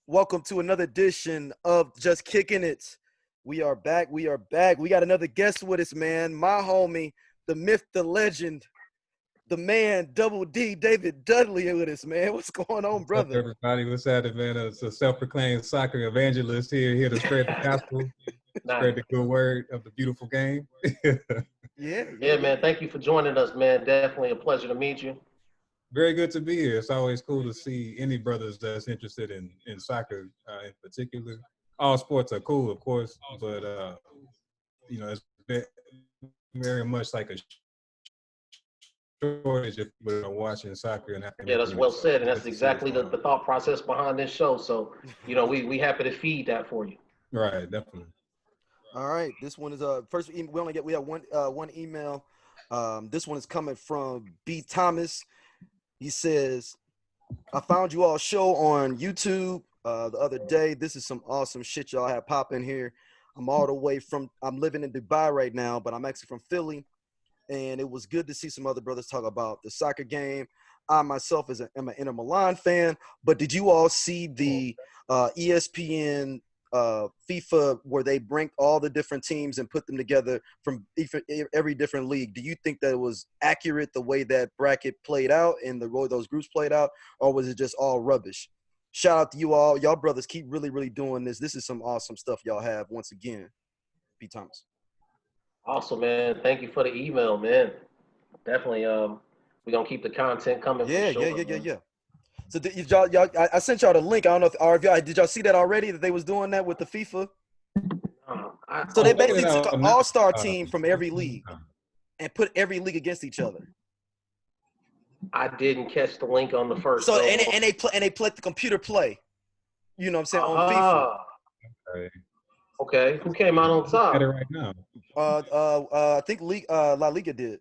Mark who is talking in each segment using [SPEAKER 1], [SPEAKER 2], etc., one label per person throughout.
[SPEAKER 1] Welcome to another edition of Just Kicking It. We are back. We got another guest with us, man. My homie, the myth, the legend, the man, Double D, David Dudley with us, man. What's going on, brother?
[SPEAKER 2] What's up, everybody? What's happening, man? It's a self-proclaimed soccer evangelist here to spread the gospel, spread the good word of the beautiful game.
[SPEAKER 3] Yeah, man. Thank you for joining us, man. Definitely a pleasure to meet you.
[SPEAKER 2] Very good to be here. It's always cool to see any brothers that's interested in soccer in particular. All sports are cool, of course, but, it's very much like a shortage of people watching soccer. And
[SPEAKER 3] yeah, that's well said, and that's exactly the thought process behind this show. So, we happy to feed that for you.
[SPEAKER 2] Right, definitely.
[SPEAKER 1] All right, this one is first. We have one email. This one is coming from B. Thomas. He says, I found you all show on YouTube the other day. This is some awesome shit y'all have popping here. I'm living in Dubai right now, but I'm actually from Philly. And it was good to see some other brothers talk about the soccer game. I myself am an Inter Milan fan, but did you all see the ESPN FIFA where they ranked all the different teams and put them together from every different league? Do you think that it was accurate the way that bracket played out and the way those groups played out, or was it just all rubbish? Shout out to you all. Y'all brothers keep really, really doing this. This is some awesome stuff y'all have once again. P. Thomas.
[SPEAKER 3] Awesome, man. Thank you for the email, man. Definitely, we're gonna keep the content coming.
[SPEAKER 1] Yeah. So I sent y'all the link. I don't know if did y'all see that already, that they was doing that with the FIFA? So they basically took an all-star team from every league and put every league against each other.
[SPEAKER 3] I didn't catch the link on the first.
[SPEAKER 1] So and they played the computer play. You know what I'm saying, on FIFA.
[SPEAKER 3] Okay. Who came out on top?
[SPEAKER 2] Right now.
[SPEAKER 1] I think La Liga did.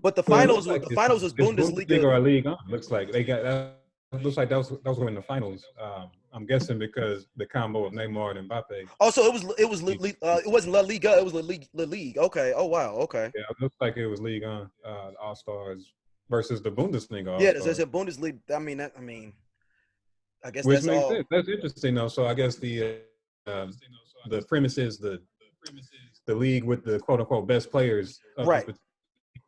[SPEAKER 1] But the finals was Bundesliga
[SPEAKER 2] or League On. Looks like they got looks like that was in the finals. I'm guessing because the combo of Neymar and Mbappe.
[SPEAKER 1] Oh, so it wasn't La Liga, it was La Ligue. Okay. Oh wow. Okay.
[SPEAKER 2] Yeah, it looks like it was League On, All Stars versus the Bundesliga.
[SPEAKER 1] Yeah, there's a Bundesliga. I guess that's all.
[SPEAKER 2] That's interesting though. So I guess the premise is the league with the quote unquote best players of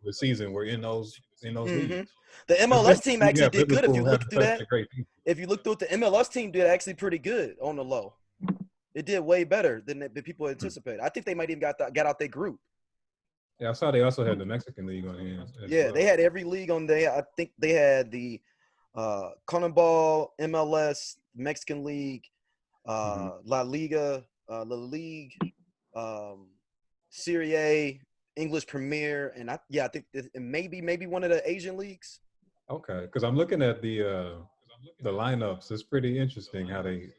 [SPEAKER 2] the season were in those leagues.
[SPEAKER 1] The MLS team actually did good. If you look through that, if you look through it, the MLS team did actually pretty good on the low. It did way better than people anticipated. I think they might even got out their group.
[SPEAKER 2] Yeah, I saw they also had the Mexican league on here.
[SPEAKER 1] Yeah, they had every league on there. I think they had the CONMEBOL, MLS, Mexican League, La Liga, La Ligue, Serie A, English Premier, and I think maybe one of the Asian leagues.
[SPEAKER 2] Okay, because I'm looking at the lineups. It's pretty interesting how they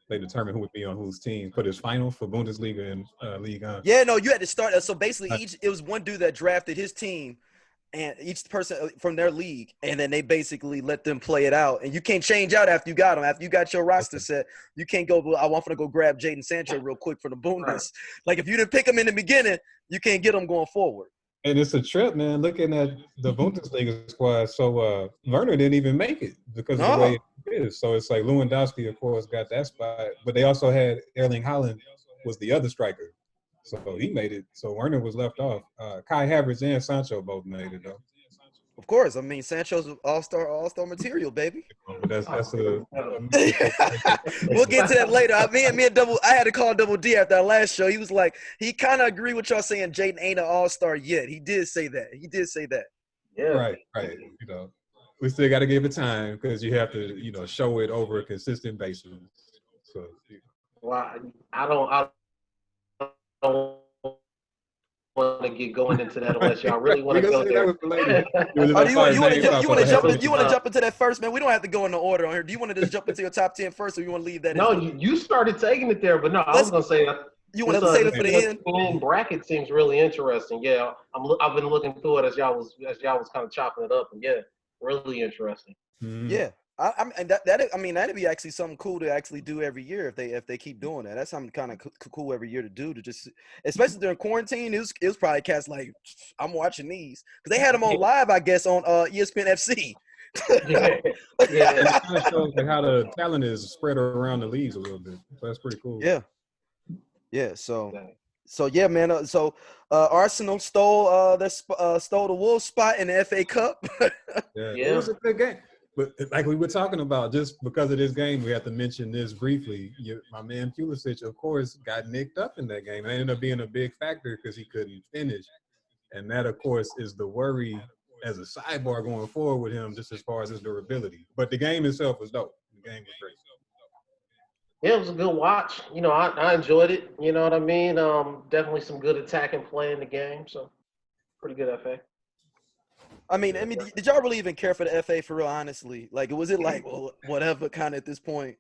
[SPEAKER 2] determine who would be on whose team. But it's final for Bundesliga and Ligue 1.
[SPEAKER 1] Yeah, no, you had to start. So basically, it was one dude that drafted his team, and each person from their league, and then they basically let them play it out. And you can't change out after you got them. After you got your roster set, you can't go, I want to go grab Jaden Sancho real quick for the Bundes. Right. Like, if you didn't pick him in the beginning, you can't get him going forward.
[SPEAKER 2] And it's a trip, man, looking at the Bundesliga squad. So Werner didn't even make it because of the way it is. So it's like Lewandowski, of course, got that spot. But they also had Erling Haaland was the other striker. So he made it. So Werner was left off. Kai Havertz and Sancho both made it, though.
[SPEAKER 1] Of course. I mean, Sancho's all-star material, baby.
[SPEAKER 2] But that's a
[SPEAKER 1] we'll get to that later. I had to call Double D after our last show. He was like, he kind of agreed with y'all saying Jaden ain't an all-star yet. He did say that.
[SPEAKER 3] Yeah.
[SPEAKER 2] Right. We still got to give it time because you have to, show it over a consistent basis. So.
[SPEAKER 3] Well, I don't want to get going into that unless y'all really want to go there.
[SPEAKER 1] You want to jump into that first, man? We don't have to go in the order on here. Do you want to just jump into your top 10 first, or you want to leave that?
[SPEAKER 3] No, you started taking it there, but no, I was gonna say
[SPEAKER 1] you want to save it for the end.
[SPEAKER 3] Bracket seems really interesting. Yeah, I've been looking through it as y'all was kind of chopping it up, and yeah, really interesting.
[SPEAKER 1] Yeah, That'd be actually something cool to actually do every year if they keep doing that. That's something kind of cool every year to do, to just, especially during quarantine. It was probably cats like, I'm watching these because they had them on live, I guess, on ESPN FC.
[SPEAKER 3] Yeah.
[SPEAKER 2] It kind of shows like how the talent is spread around the leagues a little bit. So that's pretty cool.
[SPEAKER 1] Yeah. So yeah, man. Arsenal stole the Wolves spot in the FA Cup.
[SPEAKER 2] Yeah, it was a good game. But like we were talking about, just because of this game, we have to mention this briefly. My man Pulisic, of course, got nicked up in that game. It ended up being a big factor because he couldn't finish. And that, of course, is the worry as a sidebar going forward with him, just as far as his durability. But the game itself was dope. The game was great.
[SPEAKER 3] Yeah, it was a good watch. You know, I enjoyed it. You know what I mean? Definitely some good attacking play in the game. So, pretty good FA.
[SPEAKER 1] I mean, did y'all really even care for the FA for real? Honestly, like, was it like, well, whatever, kind of at this point?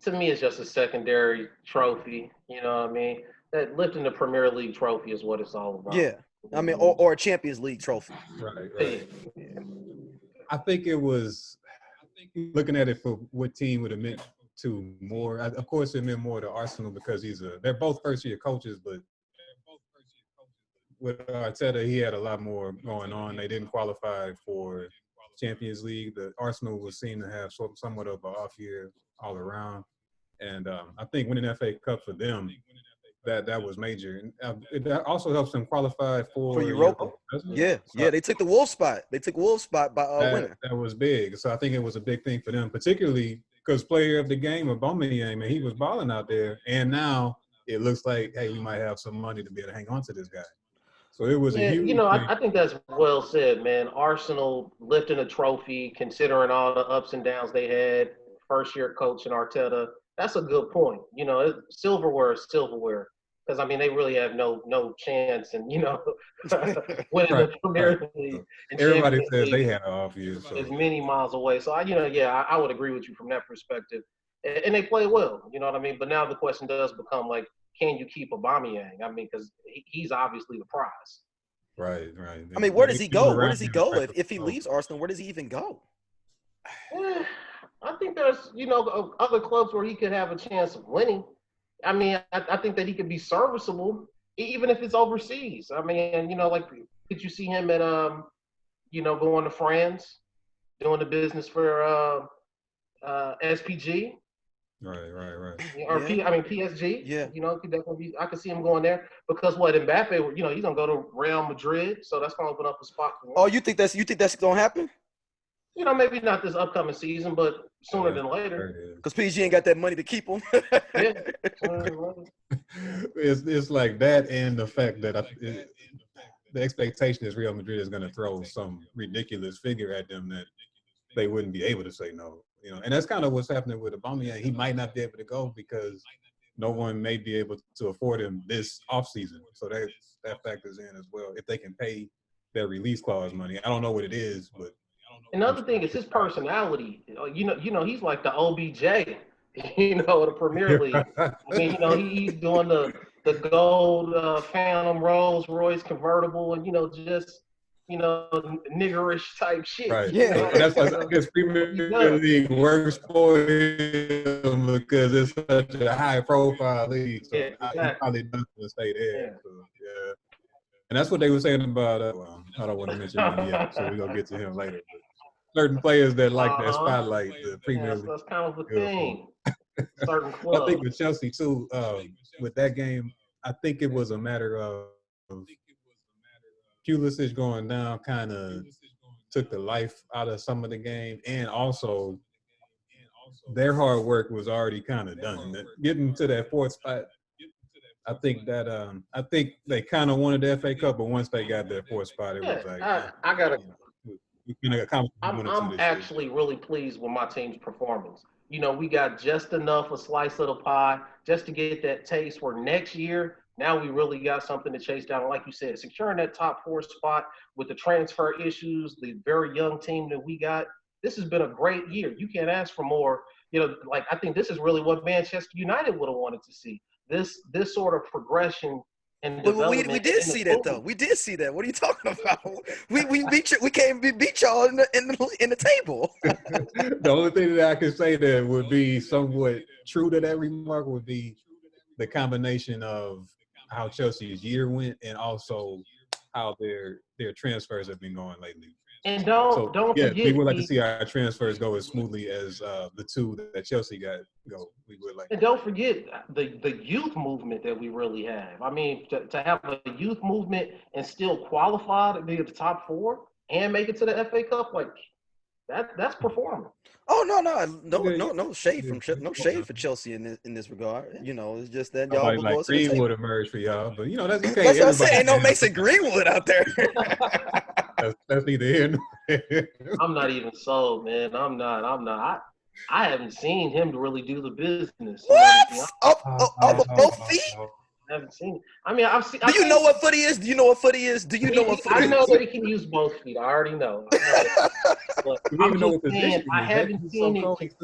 [SPEAKER 3] To me, it's just a secondary trophy. You know what I mean? That lifting the Premier League trophy is what it's all about.
[SPEAKER 1] Yeah, I mean, or a Champions League trophy.
[SPEAKER 2] Right. I think it was looking at it for what team would have meant to more. Of course, it meant more to Arsenal because they're both first-year coaches, but with Arteta, he had a lot more going on. They didn't qualify for Champions League. The Arsenal was seen to have somewhat of an off year all around, and I think winning FA Cup for them, that was major. And it also helps them qualify for
[SPEAKER 1] Europa. Yeah, they took the Wolves spot. They took Wolves spot by winning.
[SPEAKER 2] That was big. So I think it was a big thing for them, particularly because player of the game, Aubameyang, man, he was balling out there, and now it looks like, hey, we might have some money to be able to hang on to this guy. So it was a huge thing.
[SPEAKER 3] I think that's well said, man. Arsenal lifting a trophy, considering all the ups and downs they had, first-year coach in Arteta. That's a good point. You know, silverware is silverware. Because, I mean, they really have no chance and, winning the Premier League. And
[SPEAKER 2] everybody says they had an off year. So.
[SPEAKER 3] It's many miles away. So, I would agree with you from that perspective. And they play well, you know what I mean? But now the question does become, like, can you keep Aubameyang? I mean, because he's obviously the prize.
[SPEAKER 2] Right.
[SPEAKER 1] I mean, where does he go? Where does he go if he leaves Arsenal? Where does he even go?
[SPEAKER 3] I think there's, other clubs where he could have a chance of winning. I mean, I think that he could be serviceable, even if it's overseas. I mean, could you see him at, going to France, doing the business for SPG?
[SPEAKER 2] Right.
[SPEAKER 3] Or PSG.
[SPEAKER 1] Yeah.
[SPEAKER 3] Could definitely be. I could see him going there because Mbappe, he's gonna go to Real Madrid, so that's gonna open up a spot for him.
[SPEAKER 1] Oh, you think that's gonna happen?
[SPEAKER 3] Maybe not this upcoming season, but sooner than later.
[SPEAKER 1] Because PSG ain't got that money to keep him.
[SPEAKER 3] Yeah.
[SPEAKER 2] It's like that, and the fact that the expectation is Real Madrid is going to throw some ridiculous figure at them that they wouldn't be able to say no. And that's kind of what's happening with Aubameyang. He might not be able to go because no one may be able to afford him this offseason. So that factors in as well. If they can pay their release clause money, I don't know what it is, but.
[SPEAKER 3] Another thing is his personality. He's like the OBJ, the Premier League. I mean, he's doing the gold Phantom Rolls Royce convertible and, just niggerish type shit.
[SPEAKER 2] Right. Yeah. That's why I guess Premier League works for him because it's such a high profile league. So he probably doesn't stay there. Yeah. So, yeah. And that's what they were saying about I don't want to mention him yet, so we're gonna get to him later. But certain players that like that spotlight, the Premier League.
[SPEAKER 3] That's kind of the thing. Certain clubs.
[SPEAKER 2] I think with Chelsea too, with that game, I think it was a matter of Pulisic going down kind of took the life out of some of the game, and also their hard work was already kind of done. Getting to that fourth spot, I think they kind of wanted the FA Cup, but once they got that fourth spot, it was like
[SPEAKER 3] I'm actually really pleased with my team's performance. We got just enough a slice of the pie just to get that taste for next year. Now we really got something to chase down. Like you said, securing that top 4 spot with the transfer issues, the very young team that we got. This has been a great year. You can't ask for more. I think this is really what Manchester United would have wanted to see. This sort of progression and
[SPEAKER 1] Well,
[SPEAKER 3] development.
[SPEAKER 1] we did see that though. We did see that. What are you talking about? We beat you. We can't beat y'all in the table.
[SPEAKER 2] The only thing that I can say that would be somewhat true to that remark would be the combination of how Chelsea's year went and also how their transfers have been going lately.
[SPEAKER 3] And
[SPEAKER 2] So
[SPEAKER 3] don't
[SPEAKER 2] yeah,
[SPEAKER 3] forget,
[SPEAKER 2] we would like to see our transfers go as smoothly as the two that Chelsea got go. We would like.
[SPEAKER 3] and don't forget the youth movement that we really have. I mean, to have a youth movement and still qualify to be at the top 4 and make it to the FA Cup, like that's performing.
[SPEAKER 1] Oh no shade no shade for Chelsea in this regard. You know, it's just that y'all
[SPEAKER 2] Somebody
[SPEAKER 1] will
[SPEAKER 2] like
[SPEAKER 1] go to the table.
[SPEAKER 2] Greenwood emerged for y'all, but you know that's okay.
[SPEAKER 1] That's what I'm saying. Ain't no
[SPEAKER 2] Everybody-
[SPEAKER 1] Mason Greenwood out there.
[SPEAKER 2] That's neither here nor there.
[SPEAKER 3] I'm not even sold, man. I'm not. I haven't seen him to really do the business.
[SPEAKER 1] What? Off both feet?
[SPEAKER 3] I haven't seen it. I mean, I've seen.
[SPEAKER 1] Do you know what foot he is? Do you know what foot he is? Do you know what foot he
[SPEAKER 3] I know
[SPEAKER 1] is?
[SPEAKER 3] that he can use both feet. I already know. But I'm just saying, I haven't seen it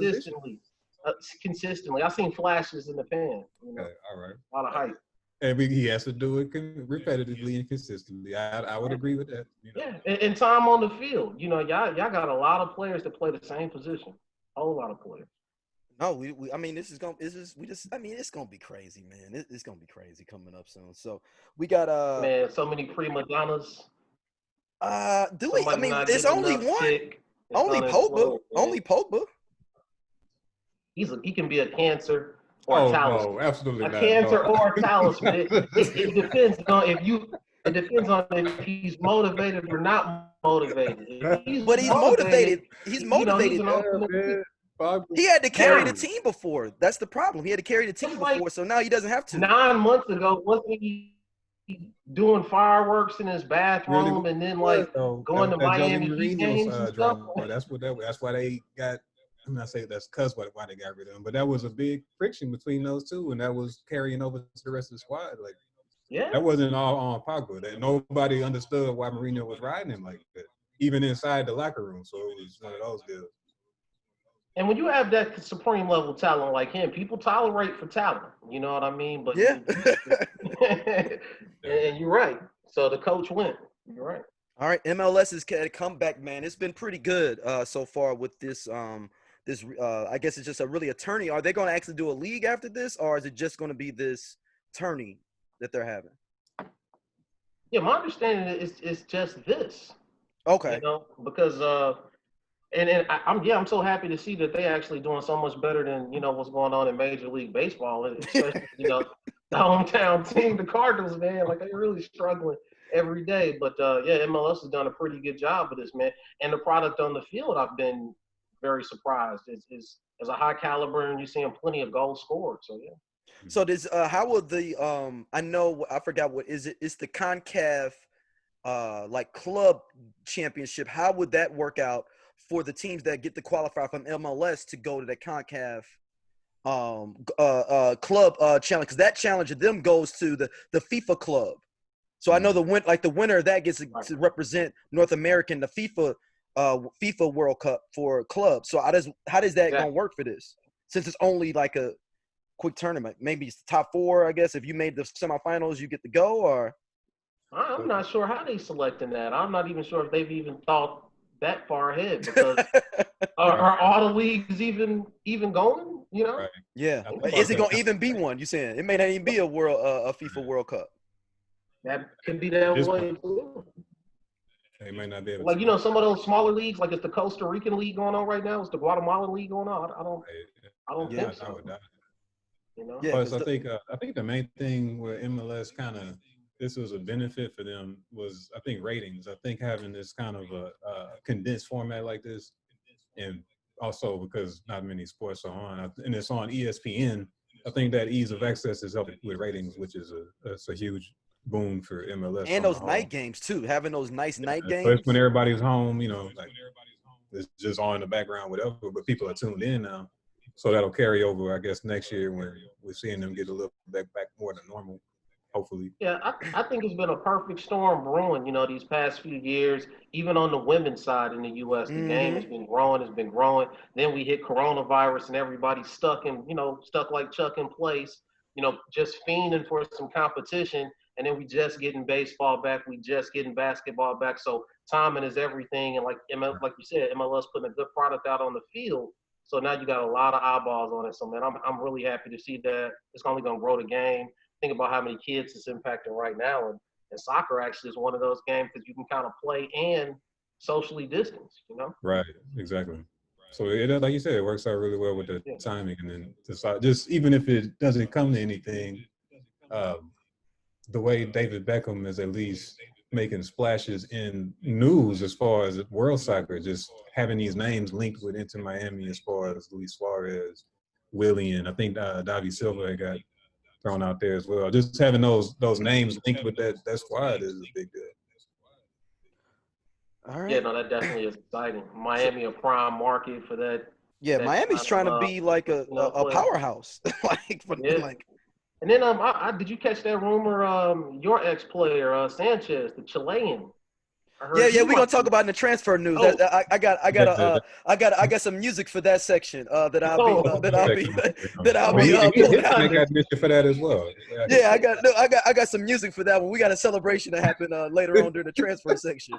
[SPEAKER 3] consistently. I've seen flashes in the pan. You know,
[SPEAKER 2] Okay, all right.
[SPEAKER 3] a lot of hype.
[SPEAKER 2] And he has to do it repetitively and consistently. I would agree with that. You know?
[SPEAKER 3] Yeah, and time on the field. You know, y'all got a lot of players that play the same position. A whole lot of players.
[SPEAKER 1] No, I mean, it's gonna be crazy, man. It's gonna be crazy coming up soon. So we got
[SPEAKER 3] Man, so many prima donnas.
[SPEAKER 1] do we? I
[SPEAKER 3] Somebody
[SPEAKER 1] mean,
[SPEAKER 3] not
[SPEAKER 1] it's
[SPEAKER 3] getting
[SPEAKER 1] only
[SPEAKER 3] enough
[SPEAKER 1] one.
[SPEAKER 3] kick. It's
[SPEAKER 1] Only
[SPEAKER 3] gonna
[SPEAKER 1] Pogba.
[SPEAKER 3] explode, man.
[SPEAKER 1] Only Pogba.
[SPEAKER 3] He can be a cancer or a talisman.
[SPEAKER 2] No, absolutely
[SPEAKER 3] A
[SPEAKER 2] not.
[SPEAKER 3] cancer
[SPEAKER 2] No.
[SPEAKER 3] or a talisman. It depends on if he's motivated or not motivated.
[SPEAKER 1] But he's motivated. He's motivated.
[SPEAKER 3] He's an ultimate.
[SPEAKER 1] He had to carry the team before. That's the problem. He had to carry the team
[SPEAKER 3] It's like
[SPEAKER 1] before, so now he doesn't have to.
[SPEAKER 3] 9 months ago, wasn't he doing fireworks in his bathroom and then like going to Miami Heat games and stuff?
[SPEAKER 2] That's why they got. I'm not saying that's because why they got rid of him, but that was a big friction between those two, and that was carrying over to the rest of the squad. Like,
[SPEAKER 3] yeah,
[SPEAKER 2] that wasn't all on Pogba. That nobody understood why Mourinho was riding him like that, even inside the locker room. So it was one of those deals.
[SPEAKER 3] And when you have that supreme level talent like him, people tolerate for talent. You know what I mean? But
[SPEAKER 1] yeah.
[SPEAKER 3] And you're right. So the coach went. You're right.
[SPEAKER 1] All right, MLS is a comeback, man. It's been pretty good so far with this. I guess it's just a tourney. Are they going to actually do a league after this, or is it just going to be this tourney that they're having?
[SPEAKER 3] Yeah, my understanding is just this.
[SPEAKER 1] Okay.
[SPEAKER 3] You know, because I'm so happy to see that they actually doing so much better than what's going on in Major League Baseball, especially the hometown team, the Cardinals, man. Like they're really struggling every day. But yeah, MLS has done a pretty good job of this, man. And the product on the field, I've been very surprised. Is a high caliber, and you're seeing plenty of goals scored. So yeah.
[SPEAKER 1] So does how will the I forgot what is it? It's the CONCACAF like club championship. How would that work out for the teams that get to qualify from MLS to go to the CONCACAF club challenge? Because that challenge of them goes to the FIFA club. So I know the winner of that gets to represent North America in the FIFA World Cup for clubs. So how does that gonna work for this? Since it's only like a quick tournament, maybe it's the top 4. I guess if you made the semifinals, you get to go. Or
[SPEAKER 3] I'm not sure how they selecting that. I'm not even sure if they've even thought that far ahead, because are all the leagues even going? You know?
[SPEAKER 2] Right.
[SPEAKER 1] Yeah. Is it gonna even be one? You saying it may not even be a FIFA World Cup?
[SPEAKER 3] That can be that way too.
[SPEAKER 2] They may not be able
[SPEAKER 3] like some of those smaller leagues, like it's the Costa Rican league going on right now. It's the Guatemalan league going on. I don't think so.
[SPEAKER 1] Yeah,
[SPEAKER 2] Plus, I think the main thing where MLS kind of this was a benefit for them was, I think, ratings. I think having this kind of a condensed format like this, and also because not many sports are on, and it's on ESPN, I think that ease of access is helping with ratings, which is a huge boon for MLS.
[SPEAKER 1] And those night games too, having those nice night games.
[SPEAKER 2] So it's when everybody's home, like it's just on in the background, whatever, but people are tuned in now. So that'll carry over, I guess, next year when we're seeing them get a little back more than normal, hopefully.
[SPEAKER 3] Yeah, I think it's been a perfect storm brewing, these past few years. Even on the women's side in the U.S., the game has been growing. Then we hit coronavirus and everybody's stuck like Chuck in place, just fiending for some competition. and then we just getting baseball back, we just getting basketball back. So timing is everything, and like you said, MLS putting a good product out on the field. So now you got a lot of eyeballs on it. So man, I'm really happy to see that. It's only gonna grow the game. Think about how many kids it's impacting right now, and soccer actually is one of those games because you can kind of play and socially distance, you know?
[SPEAKER 2] Right, exactly. So it, like you said, it works out really well with the timing, and then just even if it doesn't come to anything, the way David Beckham is at least making splashes in news as far as world soccer, just having these names linked with Inter Miami as far as Luis Suarez, Willian, I think Davi Silva got thrown out there as well. Just having those names linked with that squad is a big deal.
[SPEAKER 1] All right.
[SPEAKER 3] Yeah, no, that definitely is exciting. Miami, a prime market for that.
[SPEAKER 1] Yeah,
[SPEAKER 3] that
[SPEAKER 1] Miami's trying to be like a powerhouse. like.
[SPEAKER 3] And then did you catch that rumor? Your ex-player, Sanchez, the Chilean.
[SPEAKER 1] Yeah, we're gonna talk about in the transfer news.
[SPEAKER 3] Oh.
[SPEAKER 1] I got some music for that section that I'll be
[SPEAKER 2] I got music for that as well.
[SPEAKER 1] Yeah, I got some music for that one. We got a celebration to happen later on during the transfer section.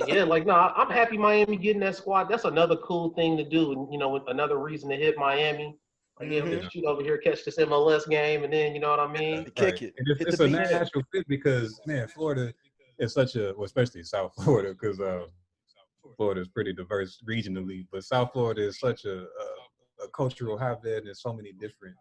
[SPEAKER 3] Yeah, I'm happy Miami getting that squad. That's another cool thing to do, and another reason to hit Miami. Like, shoot over here, catch this MLS game, and then you know what I mean.
[SPEAKER 1] Kick it.
[SPEAKER 2] And it's a natural fit because man, Florida. It's such a, well, especially South Florida, because Florida is pretty diverse regionally. But South Florida is such a cultural hotbed, and there's so many different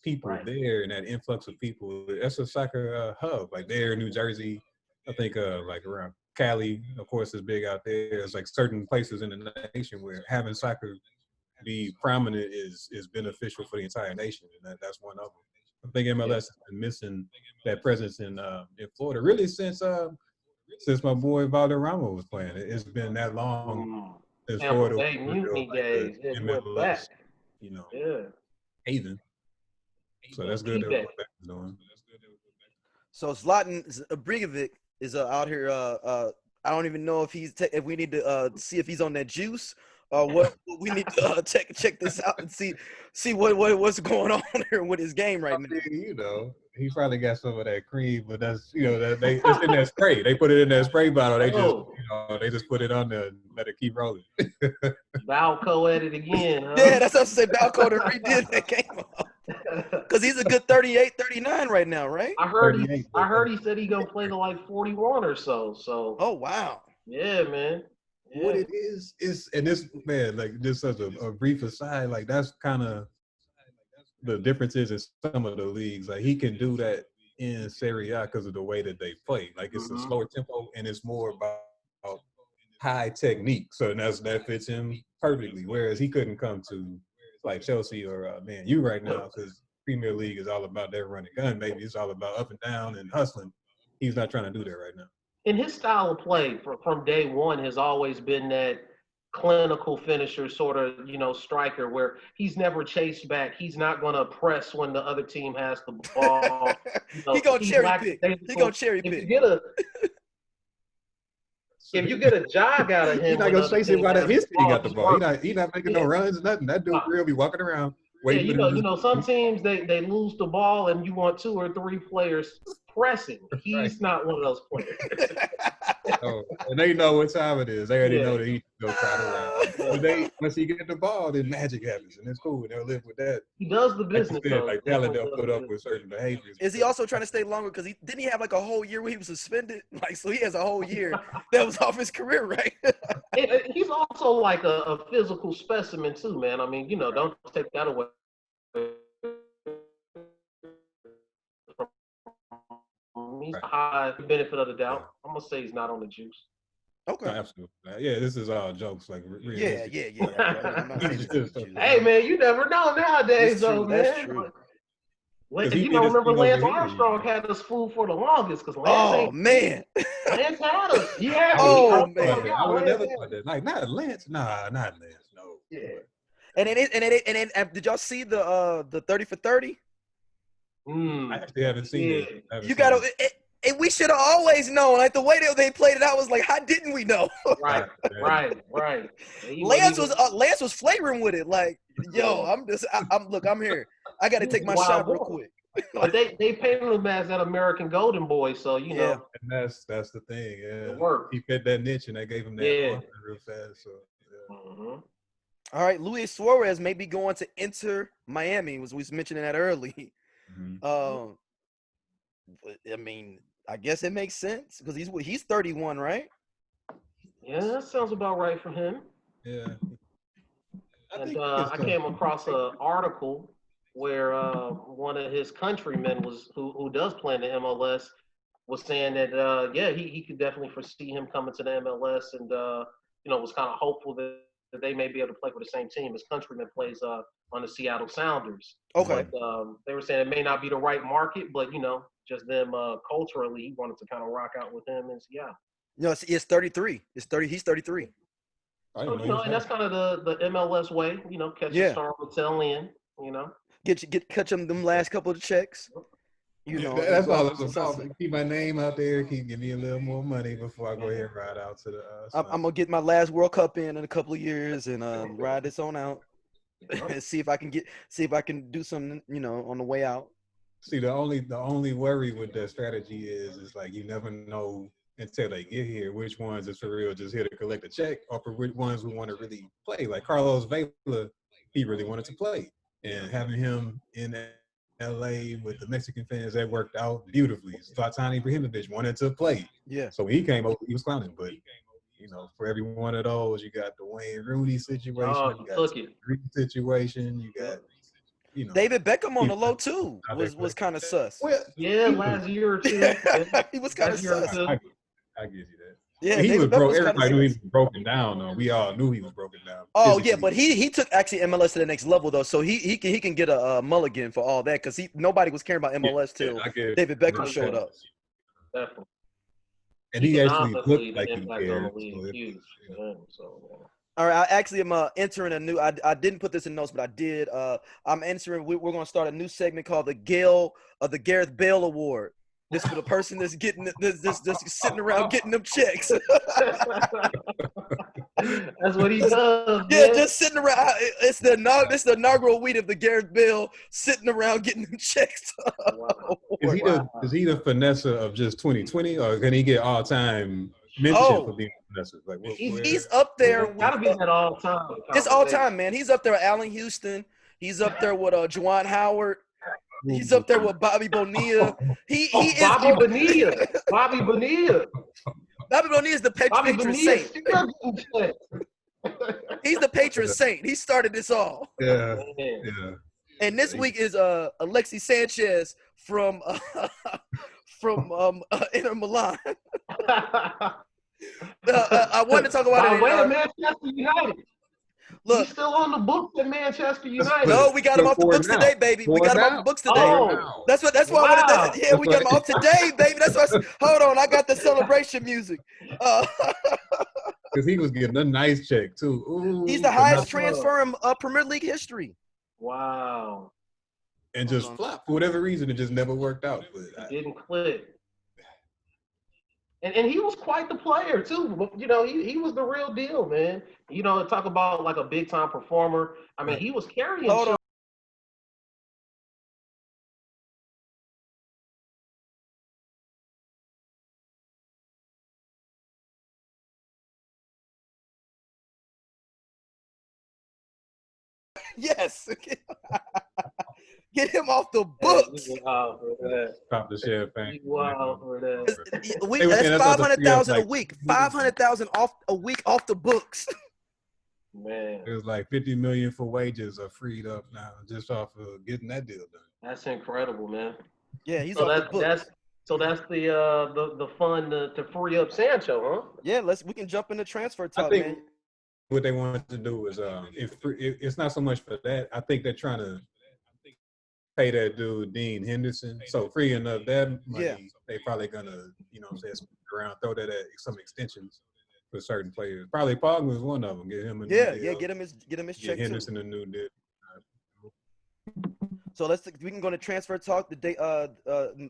[SPEAKER 2] people there, and that influx of people. That's a soccer hub. Like there in New Jersey, I think like around Cali, of course, is big out there. There's like certain places in the nation where having soccer be prominent is beneficial for the entire nation, and that's one of them. I think MLS has been missing that presence in Florida really since my boy Valderrama was playing. It's been that long since Florida
[SPEAKER 3] was mutiny days.
[SPEAKER 2] MLS, haven. So that's good that what Beck is doing.
[SPEAKER 1] So Zlatan Ibrahimović is out here. I don't even know if if we need to see if he's on that juice. What we need to check this out and see what's going on here with his game right now.
[SPEAKER 2] He probably got some of that cream, but that's it's in that spray. They put it in that spray bottle. They just put it on there and let it keep rolling.
[SPEAKER 3] Valco at it again. Huh?
[SPEAKER 1] Yeah, that's what I said. Valco to redid that game because he's a good 38, 39 right now, right?
[SPEAKER 3] I heard he said he gonna play to like 41 or so. So.
[SPEAKER 1] Oh wow.
[SPEAKER 3] Yeah, man. Yeah.
[SPEAKER 2] What it is, and this man, like just as a brief aside, like that's kind of the differences in some of the leagues. Like he can do that in Serie A because of the way that they play. Like it's a slower tempo and it's more about high technique. So that fits him perfectly. Whereas he couldn't come to like Chelsea or Man U right now because Premier League is all about that running gun, baby. It's all about up and down and hustling. He's not trying to do that right now.
[SPEAKER 3] And his style of play from day one has always been that clinical finisher sort of, striker where he's never chased back. He's not going to press when the other team has the ball.
[SPEAKER 1] He going to cherry pick. He going to cherry pick.
[SPEAKER 3] If you get a jog out of him.
[SPEAKER 2] He's not going to chase him while his team got the ball. He's not making no runs, nothing. That dude will be walking around.
[SPEAKER 3] Yeah, some teams, they lose the ball and you want 2 or 3 players pressing. He's not one of those players.
[SPEAKER 2] And they know what time it is. They already know that he can go try around. But once he get the ball, then magic happens, and it's cool. And they'll live with that.
[SPEAKER 3] He does the business.
[SPEAKER 2] Like talent, they'll put up with certain behaviors.
[SPEAKER 1] Is he also trying to stay longer? Because didn't he have like a whole year where he was suspended? Like, so he has a whole year that was off his career, right?
[SPEAKER 3] He's also like a physical specimen too, man. I mean, don't take that away. He's a high benefit of the doubt. I'm gonna say he's not on the juice.
[SPEAKER 1] Okay.
[SPEAKER 2] Absolutely. Yeah, this is all jokes. Like,
[SPEAKER 1] yeah.
[SPEAKER 3] Hey, man, you never know nowadays, though, man.
[SPEAKER 1] That's true.
[SPEAKER 3] Remember Lance Armstrong had us fooled for the longest because Lance.
[SPEAKER 1] Oh man.
[SPEAKER 3] Lance had us. Yeah.
[SPEAKER 1] Oh man.
[SPEAKER 2] I would never thought that. Like, not Lance. Nah, not Lance. No.
[SPEAKER 1] Yeah. And then did y'all see the 30 for 30?
[SPEAKER 2] I actually haven't seen it.
[SPEAKER 1] You gotta. We should have always known. Like the way they played it, I was like, how didn't we know?
[SPEAKER 3] Right.
[SPEAKER 1] Lance was flavoring with it. Like, yo, I'm here. I got to take my shot real quick.
[SPEAKER 3] But they painted him as that American Golden Boy, so you know.
[SPEAKER 2] And that's the thing. Yeah,
[SPEAKER 3] it worked.
[SPEAKER 2] He fit that niche, and they gave him that offer real fast. So. Yeah.
[SPEAKER 3] Mm-hmm.
[SPEAKER 1] All right, Luis Suarez may be going to enter Miami. We was mentioning that early.
[SPEAKER 2] Mm-hmm.
[SPEAKER 1] I mean, I guess it makes sense because he's 31, right?
[SPEAKER 3] Yeah, that sounds about right for him.
[SPEAKER 2] Yeah.
[SPEAKER 3] I came across an article where one of his countrymen who does play in the MLS was saying that he could definitely foresee him coming to the MLS, and was kind of hopeful that they may be able to play for the same team. His countryman plays on the Seattle Sounders.
[SPEAKER 1] Okay.
[SPEAKER 3] But, they were saying it may not be the right market, but just them culturally, he wanted to kind of rock out with him in Seattle.
[SPEAKER 1] No, it's 33. He's 33.
[SPEAKER 3] So, and that's kind of the MLS way, catch a star with tail in,
[SPEAKER 1] catch them last couple of checks.
[SPEAKER 2] That's all it's about. Keep my name out there. Give me a little more money before I go ahead and ride out to the.
[SPEAKER 1] I'm gonna get my last World Cup in a couple of years and ride this on out and see if I can do something, on the way out.
[SPEAKER 2] See, the only worry with that strategy is like you never know until they get here which ones is for real just here to collect a check, or for which ones who want to really play. Like Carlos Vela, he really wanted to play, and having him in LA with the Mexican fans, that worked out beautifully. Zlatan Ibrahimović wanted to play.
[SPEAKER 1] Yeah.
[SPEAKER 2] So when he came over, he was clowning. But, for every one of those, you got the Wayne Rooney situation, you got the Green situation, you got,
[SPEAKER 1] David Beckham on the low, too, was kind of sus.
[SPEAKER 3] Well, last year or two.
[SPEAKER 1] He was kind of sus.
[SPEAKER 2] I give you that.
[SPEAKER 1] Yeah,
[SPEAKER 2] he was broke. Everybody knew he was broken down, though. We all knew he was broken down.
[SPEAKER 1] Oh yeah, but he took actually MLS to the next level though, so he can get a mulligan for all that because nobody was caring about MLS till David Beckham showed up.
[SPEAKER 3] Definitely.
[SPEAKER 2] And he actually looked like he cared.
[SPEAKER 1] All right, I actually am entering a new. I didn't put this in notes, but I did. I'm entering. We're going to start a new segment called the Gareth Bale Award. This for the person that's getting this sitting around getting them checks.
[SPEAKER 3] That's what he does.
[SPEAKER 1] Yeah,
[SPEAKER 3] man.
[SPEAKER 1] just sitting around. It's the inaugural week of the Gareth Bale sitting around getting them checks.
[SPEAKER 3] Wow.
[SPEAKER 2] Is he the finesser of just 2020, or can he get all time mentorship for being a finesser? Like
[SPEAKER 1] he's up there.
[SPEAKER 3] Gotta be at all time.
[SPEAKER 1] It's all time, man. He's up there with Allen Houston. He's up there with Juwan Howard. He's up there with Bobby Bonilla.
[SPEAKER 3] Bobby Bonilla. Bobby Bonilla.
[SPEAKER 1] Bobby Bonilla is the patron saint. He's the patron saint. He started this all.
[SPEAKER 2] Yeah.
[SPEAKER 1] And this week is Alexis Sanchez from Inter Milan. I wanted to talk about
[SPEAKER 3] Manchester United.
[SPEAKER 1] Look,
[SPEAKER 3] he's still on the books at Manchester United.
[SPEAKER 1] No, we got him off the books today, baby. We got him off the books today. That's why I wanted to. Yeah, we got him off today, baby. That's why. Hold on, I got the celebration music.
[SPEAKER 2] Because he was getting a nice check too. Ooh,
[SPEAKER 1] he's the highest transfer in Premier League history.
[SPEAKER 3] Wow.
[SPEAKER 2] And just flop for whatever reason, it just never worked out. But
[SPEAKER 3] didn't click. And he was quite the player too. He was the real deal, man. Talk about like a big time performer. I mean, he was carrying.
[SPEAKER 1] Hold on. Yes. Get him off the books.
[SPEAKER 3] Wow for that.
[SPEAKER 2] Pop the champagne.
[SPEAKER 3] Wow for that.
[SPEAKER 1] That's 500,000 a week. 500,000 a week off the books.
[SPEAKER 3] Man,
[SPEAKER 2] it was like 50 million for wages are freed up now just off of getting that deal done.
[SPEAKER 3] That's incredible, man.
[SPEAKER 1] Yeah, he's off the books.
[SPEAKER 3] That's the fun to free up Sancho, huh?
[SPEAKER 1] Yeah, we can jump into transfer talk, man.
[SPEAKER 2] What they wanted to do is it's not so much for that. I think they're trying to pay that dude Dean Henderson. So freeing up that money, they probably gonna, around, throw that at some extensions for certain players. Probably Pogba was one of them. Get him a new deal.
[SPEAKER 1] Get him his check.
[SPEAKER 2] Henderson a new deal.
[SPEAKER 1] So we can go to transfer talk. The day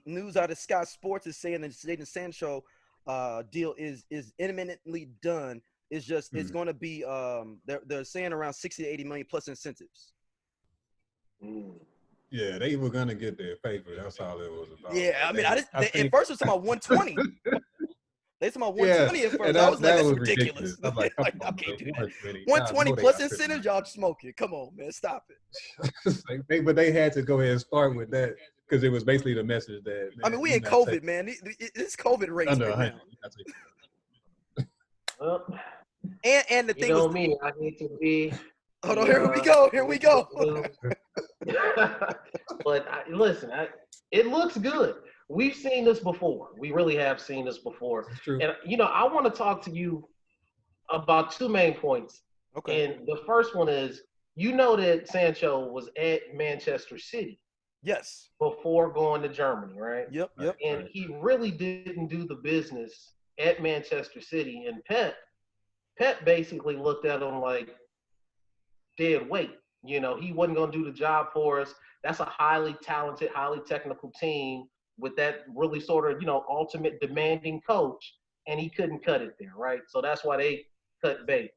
[SPEAKER 1] news out of Sky Sports is saying that Jaden Sancho deal is imminently done. It's just it's going to be they're saying around 60 to 80 million plus incentives.
[SPEAKER 2] Yeah, they were gonna get their paper. That's all it was about.
[SPEAKER 1] Yeah, I mean, I
[SPEAKER 2] think,
[SPEAKER 1] at first it was about 120. They talking about
[SPEAKER 2] yeah,
[SPEAKER 1] 120 at
[SPEAKER 2] and
[SPEAKER 1] first. I was like,
[SPEAKER 2] that
[SPEAKER 1] that's
[SPEAKER 2] was
[SPEAKER 1] ridiculous.
[SPEAKER 2] ridiculous. I was like, come
[SPEAKER 1] Like, I
[SPEAKER 2] on,
[SPEAKER 1] can't do
[SPEAKER 2] man,
[SPEAKER 1] that.
[SPEAKER 2] 120. Y'all
[SPEAKER 1] 120
[SPEAKER 2] know they
[SPEAKER 1] plus
[SPEAKER 2] got tripping.
[SPEAKER 1] incentives, y'all smoking. Come on, man, stop it.
[SPEAKER 2] But they had to go ahead and start with that because it was basically the message that, man,
[SPEAKER 1] I mean, we in
[SPEAKER 2] not
[SPEAKER 1] COVID, man. It's COVID race
[SPEAKER 2] under
[SPEAKER 1] right
[SPEAKER 2] 100.
[SPEAKER 1] now.
[SPEAKER 3] Well,
[SPEAKER 1] And the
[SPEAKER 3] you
[SPEAKER 1] thing
[SPEAKER 3] know
[SPEAKER 1] was,
[SPEAKER 3] me, I hate to be.
[SPEAKER 1] hold on, here we go. Here we go.
[SPEAKER 3] But listen, it looks good. We've seen this before. We really have seen this before.
[SPEAKER 2] That's true.
[SPEAKER 3] And I want to talk to you about two main points.
[SPEAKER 1] Okay.
[SPEAKER 3] And the first one is, that Sancho was at Manchester City
[SPEAKER 1] Yes.
[SPEAKER 3] before going to Germany, right?
[SPEAKER 1] Yep.
[SPEAKER 3] And he really didn't do the business at Manchester City. And Pep basically looked at him like dead weight. He wasn't going to do the job for us. That's a highly talented, highly technical team with that really sort of, ultimate demanding coach, and he couldn't cut it there, right? So that's why they cut bait.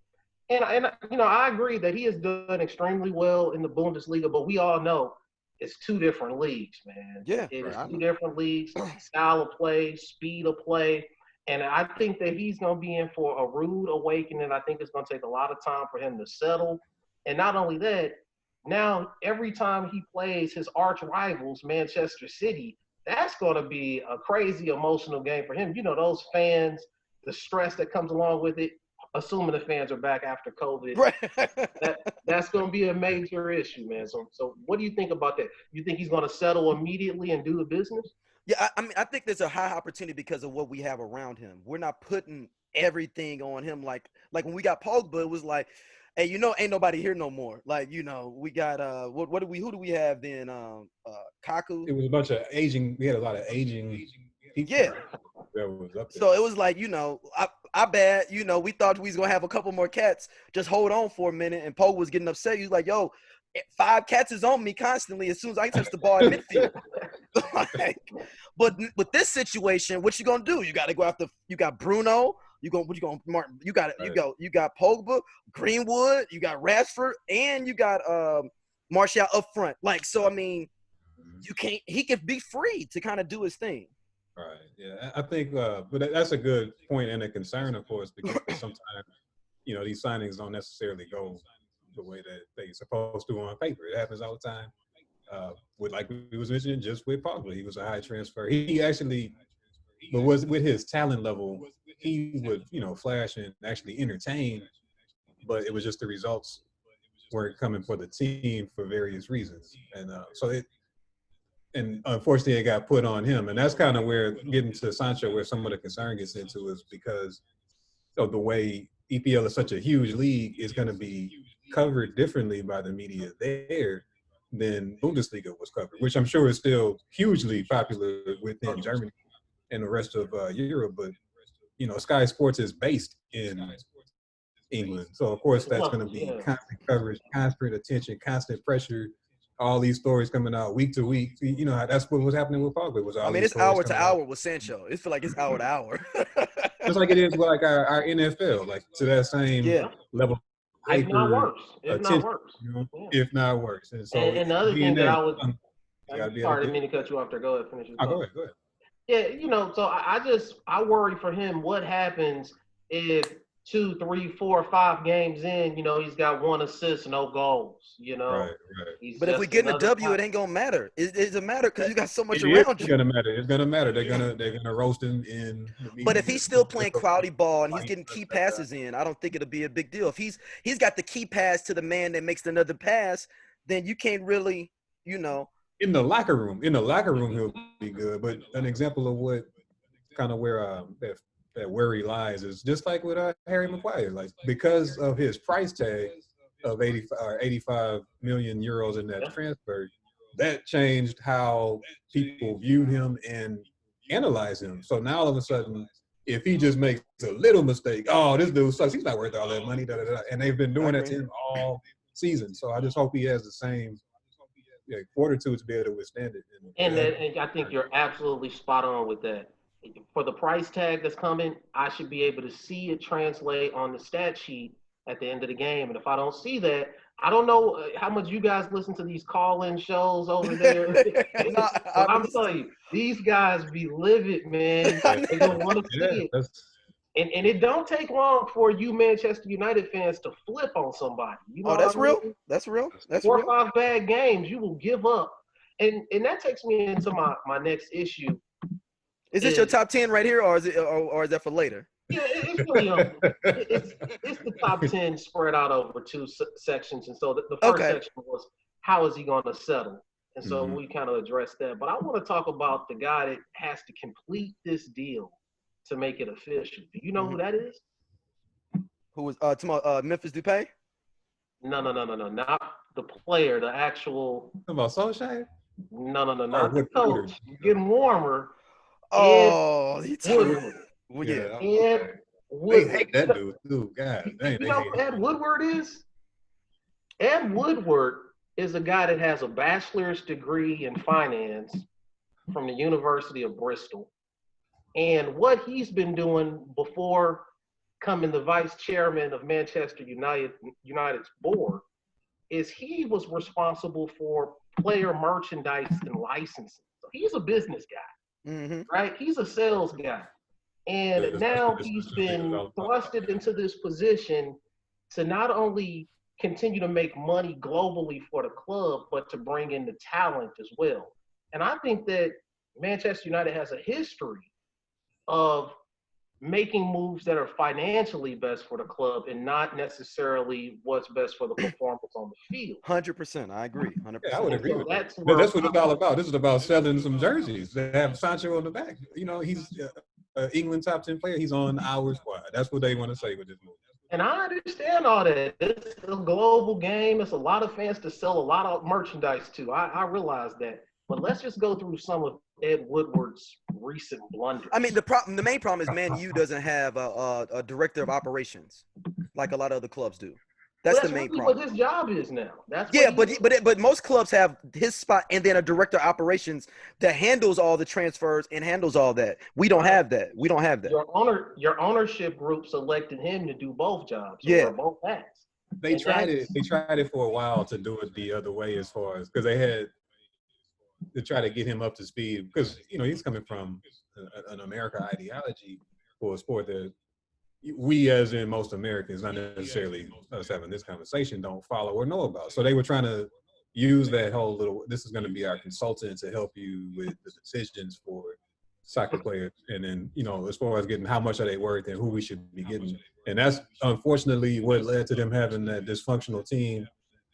[SPEAKER 3] And I agree that he has done extremely well in the Bundesliga, but we all know it's two different leagues, man.
[SPEAKER 1] Yeah.
[SPEAKER 3] It is
[SPEAKER 1] right.
[SPEAKER 3] two different leagues, style of play, speed of play. And I think that he's going to be in for a rude awakening. I think it's going to take a lot of time for him to settle. And not only that, now every time he plays his arch rivals, Manchester City, that's going to be a crazy emotional game for him. Those fans, the stress that comes along with it, assuming the fans are back after COVID,
[SPEAKER 1] Right.
[SPEAKER 3] that's going to be a major issue, man. So what do you think about that? You think he's going to settle immediately and do the business?
[SPEAKER 1] Yeah, I mean, I think there's a high opportunity because of what we have around him. We're not putting everything on him like when we got Pogba, it was like, hey, ain't nobody here no more. Like, we got who do we have then? Kaku.
[SPEAKER 2] It was a bunch of aging. We had a lot of aging people.
[SPEAKER 1] Yeah.
[SPEAKER 2] That was up there.
[SPEAKER 1] So it was like, I bet, we thought we was gonna have a couple more cats. Just hold on for a minute. And Poe was getting upset. He was like, yo, 5 cats is on me constantly as soon as I touch the ball in midfield. But with this situation, what you gonna do? You gotta go after. You got Bruno. You got Pogba, Greenwood. You got Rashford, and you got Martial up front. Like, so I mean, you can't. He can be free to kind of do his thing.
[SPEAKER 2] Right. Yeah, I think, but that's a good point and a concern, of course, because sometimes, these signings don't necessarily go the way that they're supposed to on paper. It happens all the time. Like we was mentioning, just with Pogba, he was a high transfer. He actually, but was with his talent level, he would, flash and actually entertain, but it was just the results weren't coming for the team for various reasons, and and unfortunately, it got put on him. And that's kind of where getting to Sancho, where some of the concern gets into, is because of the way EPL is such a huge league, is going to be covered differently by the media there than Bundesliga was covered, which I'm sure is still hugely popular within Germany and the rest of Europe. But, Sky Sports is based in England. So, of course, that's going to be constant coverage, constant attention, constant pressure. All these stories coming out week to week. That's what was happening with Pogba.
[SPEAKER 1] It's hour to hour with Sancho. It feel like it's hour to hour.
[SPEAKER 2] Just like it is with like our NFL, like to that same level.
[SPEAKER 3] If not worse.
[SPEAKER 2] If not worse. And so,
[SPEAKER 3] and the other thing that I was,
[SPEAKER 2] sorry,
[SPEAKER 3] didn't mean to cut you off there. Go ahead, finish.
[SPEAKER 2] Go ahead.
[SPEAKER 3] Yeah, so I worry for him. What happens if 2, 3, 4, 5 games in, he's got 1 assist, no goals,
[SPEAKER 2] Right.
[SPEAKER 1] But if we get in a W, it ain't gonna matter. It doesn't matter because you got so much around you.
[SPEAKER 2] It's gonna matter. They're gonna roast him in.
[SPEAKER 1] But if he's still playing quality ball and he's getting key passes in, I don't think it'll be a big deal. If he's got the key pass to the man that makes another pass, then you can't really,
[SPEAKER 2] In the locker room, he'll be good. But an example of what kind of where that worry lies is just like with Harry Maguire, like because of his price tag of 85 million euros in that transfer, that changed how people viewed him and analyzed him. So now all of a sudden, if he just makes a little mistake, this dude sucks, he's not worth all that money, and they've been doing that to him all season. So I just hope he has the same fortitude to be able to withstand it.
[SPEAKER 3] And I think you're absolutely spot on with that. For the price tag that's coming, I should be able to see it translate on the stat sheet at the end of the game. And if I don't see that, I don't know how much you guys listen to these call-in shows over there.
[SPEAKER 1] No,
[SPEAKER 3] But I'm telling you, these guys be livid, man. They don't want to see it. And it don't take long for you Manchester United fans to flip on somebody. You know
[SPEAKER 1] that's
[SPEAKER 3] what I mean?
[SPEAKER 1] real. That's real. That's
[SPEAKER 3] 4
[SPEAKER 1] real.
[SPEAKER 3] or 5 bad games, you will give up. And that takes me into my next issue.
[SPEAKER 1] Is this your top 10 right here, or is that for later?
[SPEAKER 3] Yeah, it's really it's the top 10 spread out over 2 sections. And so the first section was, how is he going to settle? And so we kind of addressed that. But I want to talk about the guy that has to complete this deal to make it official. Do you know who that is?
[SPEAKER 1] Who was Memphis Depay?
[SPEAKER 3] No, not the player, the actual.
[SPEAKER 2] About Solskjaer?
[SPEAKER 3] No, not the coach. Getting warmer.
[SPEAKER 1] Oh,
[SPEAKER 3] Woodward.
[SPEAKER 1] Well, yeah.
[SPEAKER 3] Ed Woodward.
[SPEAKER 2] They hate that dude too. God,
[SPEAKER 3] you know who Ed Woodward is? Ed Woodward is a guy that has a bachelor's degree in finance from the University of Bristol. And what he's been doing before becoming the vice chairman of Manchester United's board is he was responsible for player merchandise and licensing. So he's a business guy, right? He's a sales guy. And now he's been thrusted into this position to not only continue to make money globally for the club, but to bring in the talent as well. And I think that Manchester United has a history of making moves that are financially best for the club and not necessarily what's best for the performance on the field.
[SPEAKER 1] 100%. I agree. 100%.
[SPEAKER 2] Yeah, I would agree with that.
[SPEAKER 3] That's
[SPEAKER 2] what it's all about. This is about selling some jerseys. They have Sancho on the back. You know, he's England top 10 player. He's on our squad. That's what they want to say with this move.
[SPEAKER 3] And I understand all that. It's a global game. It's a lot of fans to sell a lot of merchandise to. I realize that. But let's just go through some of Ed Woodward's recent blunders.
[SPEAKER 1] I mean, the main problem is Man U doesn't have a director of operations like a lot of other clubs do. That's the main problem.
[SPEAKER 3] What his job is now.
[SPEAKER 1] But most clubs have his spot and then a director of operations that handles all the transfers and handles all that. We don't have that.
[SPEAKER 3] Your ownership group selected him to do both jobs. So
[SPEAKER 1] yeah,
[SPEAKER 3] both hats.
[SPEAKER 2] They tried it for a while to do it the other way, as far as because they had to try to get him up to speed, because he's coming from an American ideology for a sport that we, as in most Americans, not necessarily us having this conversation, don't follow or know about. So they were trying to use that whole this is going to be our consultant to help you with the decisions for soccer players. And then, as far as getting how much are they worth and who we should be getting. And that's unfortunately what led to them having that dysfunctional team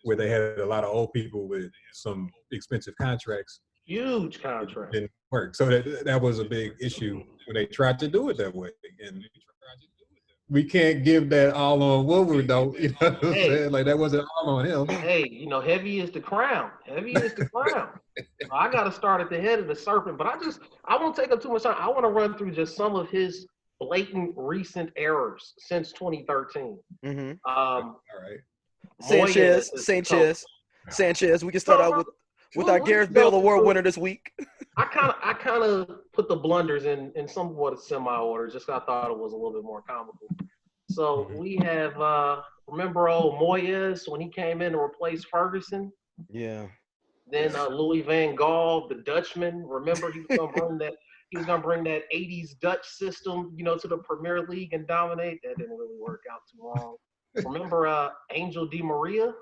[SPEAKER 2] where they had a lot of old people with some expensive contracts.
[SPEAKER 3] Huge contract.
[SPEAKER 2] Didn't work. So that was a big issue when they tried to do it that way. And we can't give that all on Woodward, though. You know what I'm saying? Like, that wasn't all on him.
[SPEAKER 3] Hey, heavy is the crown. Heavy is the crown. I got to start at the head of the serpent. But I won't take up too much time. I want to run through just some of his blatant recent errors since 2013.
[SPEAKER 2] All right.
[SPEAKER 1] Sanchez. We can start out with our Gareth Bale Award winner this week.
[SPEAKER 3] I kind of put the blunders in somewhat semi-order, just I thought it was a little bit more comical. So we have, remember old Moyes when he came in to replace Ferguson?
[SPEAKER 1] Yeah.
[SPEAKER 3] Then Louis van Gaal, the Dutchman. Remember he was gonna bring that 80s Dutch system, to the Premier League and dominate. That didn't really work out too long. Remember Angel Di Maria?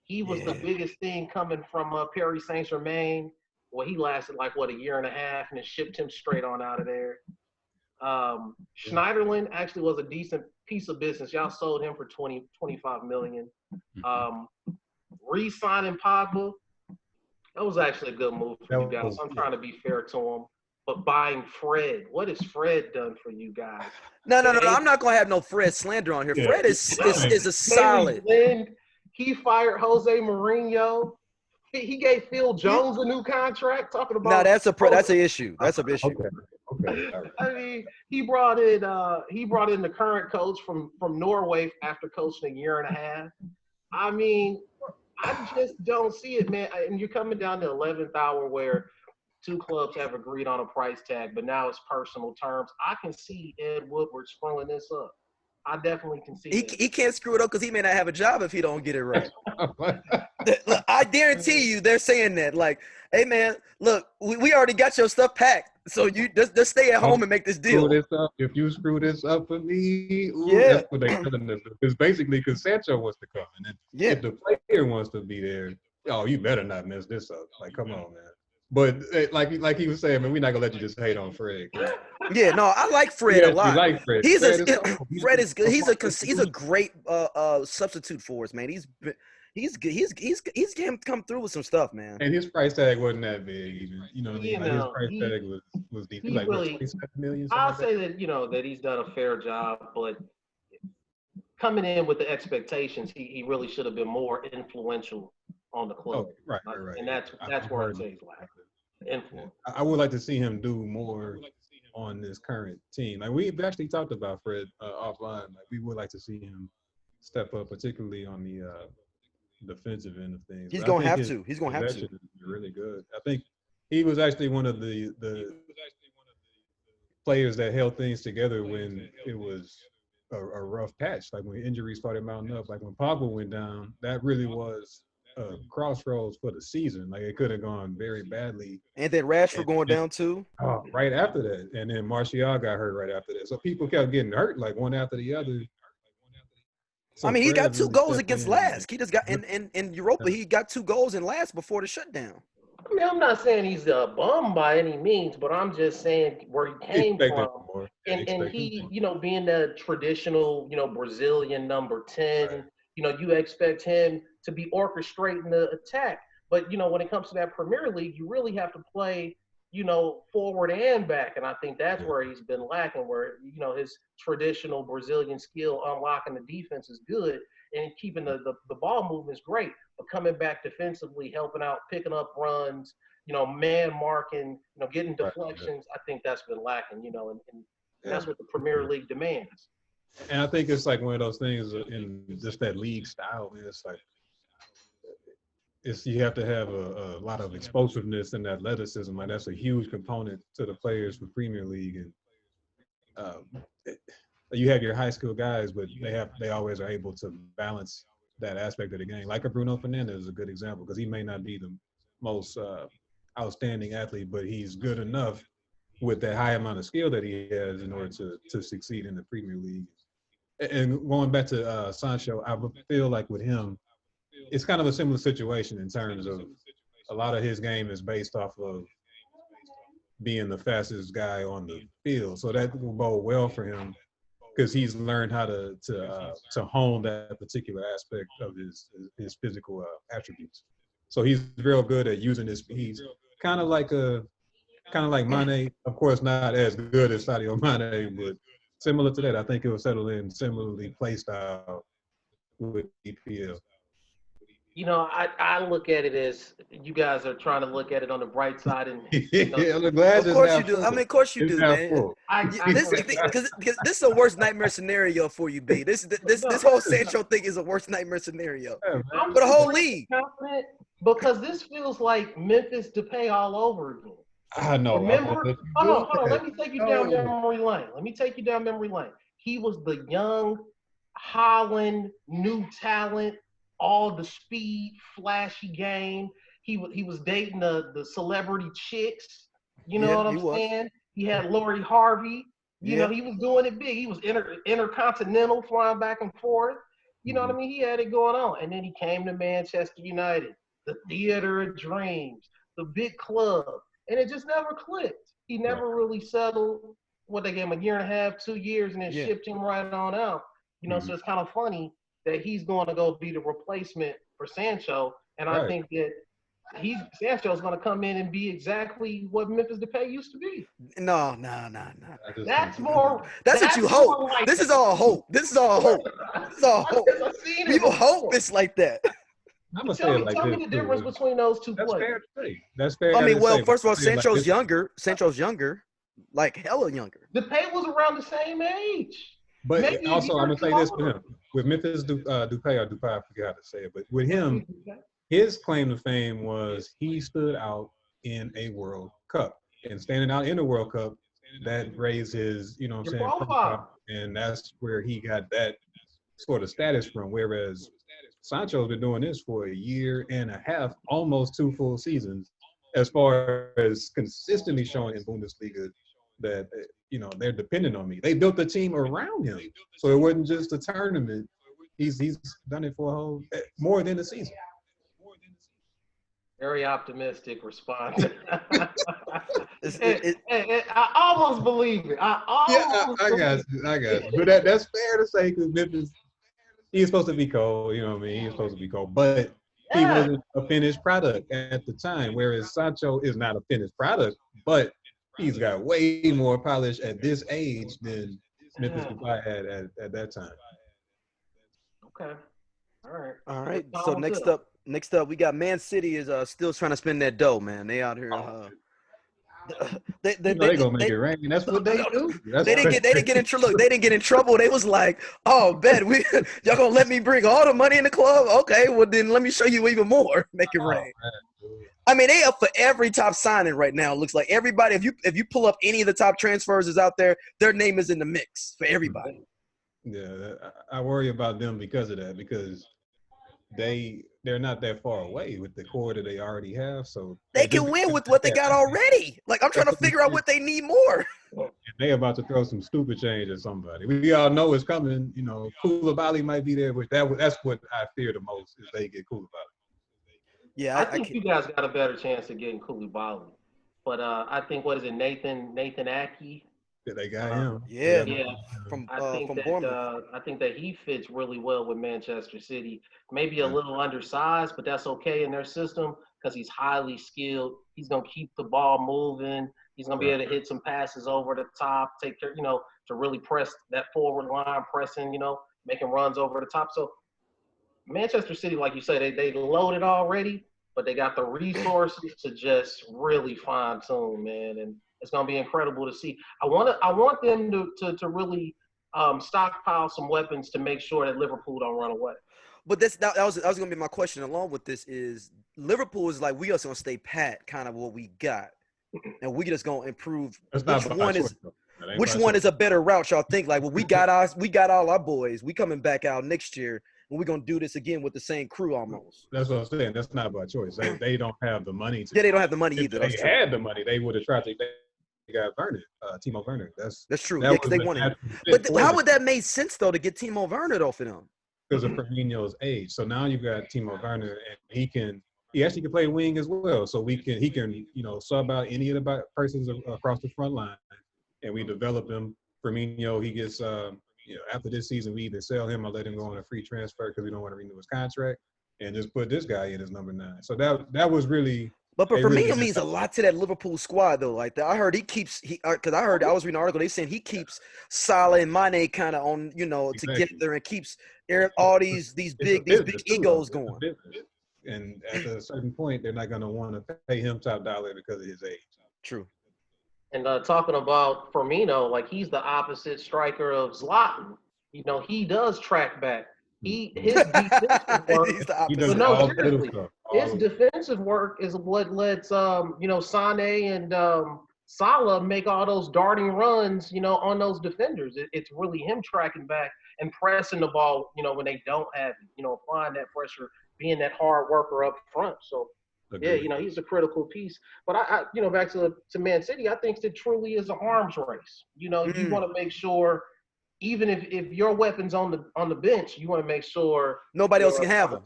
[SPEAKER 3] He was the biggest thing coming from Paris Saint-Germain. Well, he lasted a year and a half and then shipped him straight on out of there. Schneiderlin actually was a decent piece of business. Y'all sold him for $25 million. Re-signing Pogba, that was actually a good move for you guys. I'm trying to be fair to him. But buying Fred, what has Fred done for you guys?
[SPEAKER 1] No. I'm not gonna have no Fred slander on here. Yeah. Fred is a solid.
[SPEAKER 3] He fired Jose Mourinho. He gave Phil Jones a new contract. Talking about
[SPEAKER 1] that's an issue. That's an issue.
[SPEAKER 2] Okay.
[SPEAKER 3] I mean, he brought in the current coach from Norway after coaching a year and a half. I mean, I just don't see it, man. And you're coming down to 11th hour where two clubs have agreed on a price tag, but now it's personal terms. I can see Ed Woodward scrolling this up. I definitely can see
[SPEAKER 1] He
[SPEAKER 3] that.
[SPEAKER 1] can't screw it up because he may not have a job if he don't get it right. Look, I guarantee you they're saying that. Like, hey, man, look, we already got your stuff packed. So you just stay at home and make this deal.
[SPEAKER 2] Screw this up. If you screw this up for me,
[SPEAKER 1] Yeah.
[SPEAKER 2] That's what they're telling us. It's basically because Sancho wants to come. And if the player wants to be there, oh, you better not mess this up. Like, come on, man. But like he was saying, man, we're not gonna let you just hate on Fred.
[SPEAKER 1] Yeah, no, I like Fred a lot.
[SPEAKER 2] Like Fred.
[SPEAKER 1] Fred is good. He's a great substitute for us, man. He's come through with some stuff, man.
[SPEAKER 2] And his price tag wasn't that big, even. You know what I mean? Like his price tag was decent. Like
[SPEAKER 3] really,
[SPEAKER 2] 27 million.
[SPEAKER 3] I'll say that that he's done a fair job, but coming in with the expectations, he really should have been more influential on the club.
[SPEAKER 2] Oh, right.
[SPEAKER 3] And that's where it takes influence.
[SPEAKER 2] I would like to see him do more on this current team. Like we've actually talked about Fred offline. Like we would like to see him step up, particularly on the defensive end of things.
[SPEAKER 1] He's gonna have to. He's gonna have to.
[SPEAKER 2] Really good. I think he was actually one of the players that held things together when it was a rough patch. Like when injuries started mounting up. Like when Pogba went down, that really was a crossroads for the season. Like it could have gone very badly.
[SPEAKER 1] And then Rashford going down too.
[SPEAKER 2] Oh, right after that, and then Martial got hurt right after that. So people kept getting hurt like one after the other.
[SPEAKER 1] So I mean, he got 2 goals against Last. He just got in Europa. He got 2 goals in Last before the shutdown.
[SPEAKER 3] I mean, I'm not saying he's a bum by any means, but I'm just saying where he came from. And he, being the traditional, Brazilian number 10, you expect him to be orchestrating the attack. But, when it comes to that Premier League, you really have to play, forward and back. And I think that's where he's been lacking, where, his traditional Brazilian skill unlocking the defense is good and keeping the ball movement is great. But coming back defensively, helping out, picking up runs, man marking, getting deflections, I think that's been lacking, and that's what the Premier League demands.
[SPEAKER 2] And I think it's like one of those things in just that league style. It's like you have to have a lot of explosiveness and athleticism. Like that's a huge component to the players for Premier League. And you have your high school guys, but they always are able to balance that aspect of the game. Like a Bruno Fernandes is a good example because he may not be the most outstanding athlete, but he's good enough with that high amount of skill that he has in order to succeed in the Premier League. And going back to Sancho, I feel like with him, it's kind of a similar situation in terms of a lot of his game is based off of being the fastest guy on the field. So that will bode well for him because he's learned how to hone that particular aspect of his physical attributes. So he's real good at using his speed, kind of like Mane. Of course, not as good as Sadio Mane, but similar to that. I think it will settle in similarly play style with EPL.
[SPEAKER 3] I look at it as you guys are trying to look at it on the bright side, and
[SPEAKER 1] of course you do. I mean, of course you do, man. This is a worst nightmare scenario for you, B. This whole Sancho thing is a worst nightmare scenario for the whole league.
[SPEAKER 3] Because this feels like Memphis Depay all over again.
[SPEAKER 2] I know.
[SPEAKER 3] Remember? Hold on. Let me take you down memory lane. He was the young Holland new talent. All the speed, flashy game. He was dating the celebrity chicks. You know what I'm saying? He had Lori Harvey. You know, he was doing it big. He was intercontinental, flying back and forth. You know what I mean? He had it going on. And then he came to Manchester United, the theater of dreams, the big club. And it just never clicked. He never really settled. They gave him a year and a half, 2 years, and then shipped him right on out. So it's kind of funny that he's going to go be the replacement for Sancho. And I think that Sancho's going to come in and be exactly what Memphis Depay used to be.
[SPEAKER 1] No.
[SPEAKER 3] That's what
[SPEAKER 1] you hope.
[SPEAKER 3] Like
[SPEAKER 1] this is all hope. People hope it's like that.
[SPEAKER 3] Tell me the difference between those two players.
[SPEAKER 2] That's fair.
[SPEAKER 1] I mean, first of all, Sancho's younger. Like hella younger.
[SPEAKER 3] Depay was around the same age.
[SPEAKER 2] But also, I'm going to say this for him. With Memphis Depay, I forget how to say it, but with him, his claim to fame was he stood out in a World Cup. And standing out in the World Cup that raised his, you know what I'm
[SPEAKER 3] Your
[SPEAKER 2] saying,
[SPEAKER 3] profile.
[SPEAKER 2] and that's where he got that sort of status from. Whereas Sancho's been doing this for a year and a half, almost 2 full seasons, as far as consistently showing in Bundesliga that they're dependent on me. They built the team around him, so it wasn't just a tournament. He's done it for a whole more than a season.
[SPEAKER 3] Very optimistic response. I almost believe it.
[SPEAKER 2] I got you. But that's fair to say because Memphis, he's supposed to be cold. You know what I mean? He's supposed to be cold, but he wasn't a finished product at the time. Whereas Sancho is not a finished product, but he's got way more polish at this age than Memphis Depay had at that time.
[SPEAKER 3] Okay.
[SPEAKER 1] All right. So next up, we got Man City is still trying to spend that dough, man. They out here.
[SPEAKER 2] They gonna make it rain. That's what they do.
[SPEAKER 1] They didn't get in trouble. Look, they didn't get in trouble. They was like, "Oh, bet y'all gonna let me bring all the money in the club? Okay, well then let me show you even more. Make it rain." I mean, they up for every top signing right now. It looks like everybody. If you pull up any of the top transfers is out there, their name is in the mix for everybody.
[SPEAKER 2] Yeah, I worry about them because of that, because they're not that far away with the core that they already have. So
[SPEAKER 1] they can win with what they got already. Like, I'm trying to figure out what they need more.
[SPEAKER 2] They about to throw some stupid change at somebody. We all know it's coming. You know, Koulibaly might be there, but that's what I fear the most is they get Koulibaly.
[SPEAKER 3] Yeah, I think you guys got a better chance of getting Koulibaly. But I think, what is it, Nathan Aki?
[SPEAKER 2] Yeah, they got him.
[SPEAKER 1] Yeah.
[SPEAKER 3] I think that he fits really well with Manchester City. Maybe a little undersized, but that's okay in their system because he's highly skilled. He's gonna keep the ball moving. He's gonna be able to hit some passes over the top, take care, to really press that forward line, pressing, making runs over the top. So Manchester City, like you say, they loaded already, but they got the resources to just really fine tune, man. And it's gonna be incredible to see. I want them to really stockpile some weapons to make sure that Liverpool don't run away.
[SPEAKER 1] But that was gonna be my question. Along with this is Liverpool is like, we are gonna stay pat, kind of what we got, and we just gonna improve. Which one is a better route? Y'all think like, well, we got all our boys. We coming back out next year. And we're going to do this again with the same crew almost.
[SPEAKER 2] That's what I'm saying. That's not by choice. They don't have the money.
[SPEAKER 1] Yeah, they don't have the money either.
[SPEAKER 2] If they had the money, they would have tried to. They got Werner, Timo Werner. That's
[SPEAKER 1] true. Yeah, because they wanted. But how would that make sense, though, to get Timo Werner off of them?
[SPEAKER 2] Because of Firmino's age. So now you've got Timo Werner, and he actually can play wing as well. So he can sub out any of the persons across the front line, and we develop him. Firmino, he gets after this season, we either sell him or let him go on a free transfer because we don't want to renew his contract, and just put this guy in as number 9. So that was really.
[SPEAKER 1] But Firmino means a lot to that Liverpool squad, though. Like I heard because I was reading an article. They saying he keeps Salah and Mane kind of on, together, and keeps all these big egos going.
[SPEAKER 2] And at a certain point, they're not going to want to pay him top dollar because of his age.
[SPEAKER 1] True.
[SPEAKER 3] And talking about Firmino, like he's the opposite striker of Zlatan. He does track back. His defensive work is what lets Sané and Salah make all those darting runs, on those defenders. It's really him tracking back and pressing the ball, when they don't have it, applying that pressure, being that hard worker up front. So. Agreed. Yeah, he's a critical piece. But I back to Man City, I think it truly is an arms race. You want to make sure, even if your weapon's on the bench, you want to make sure
[SPEAKER 1] nobody else can have them.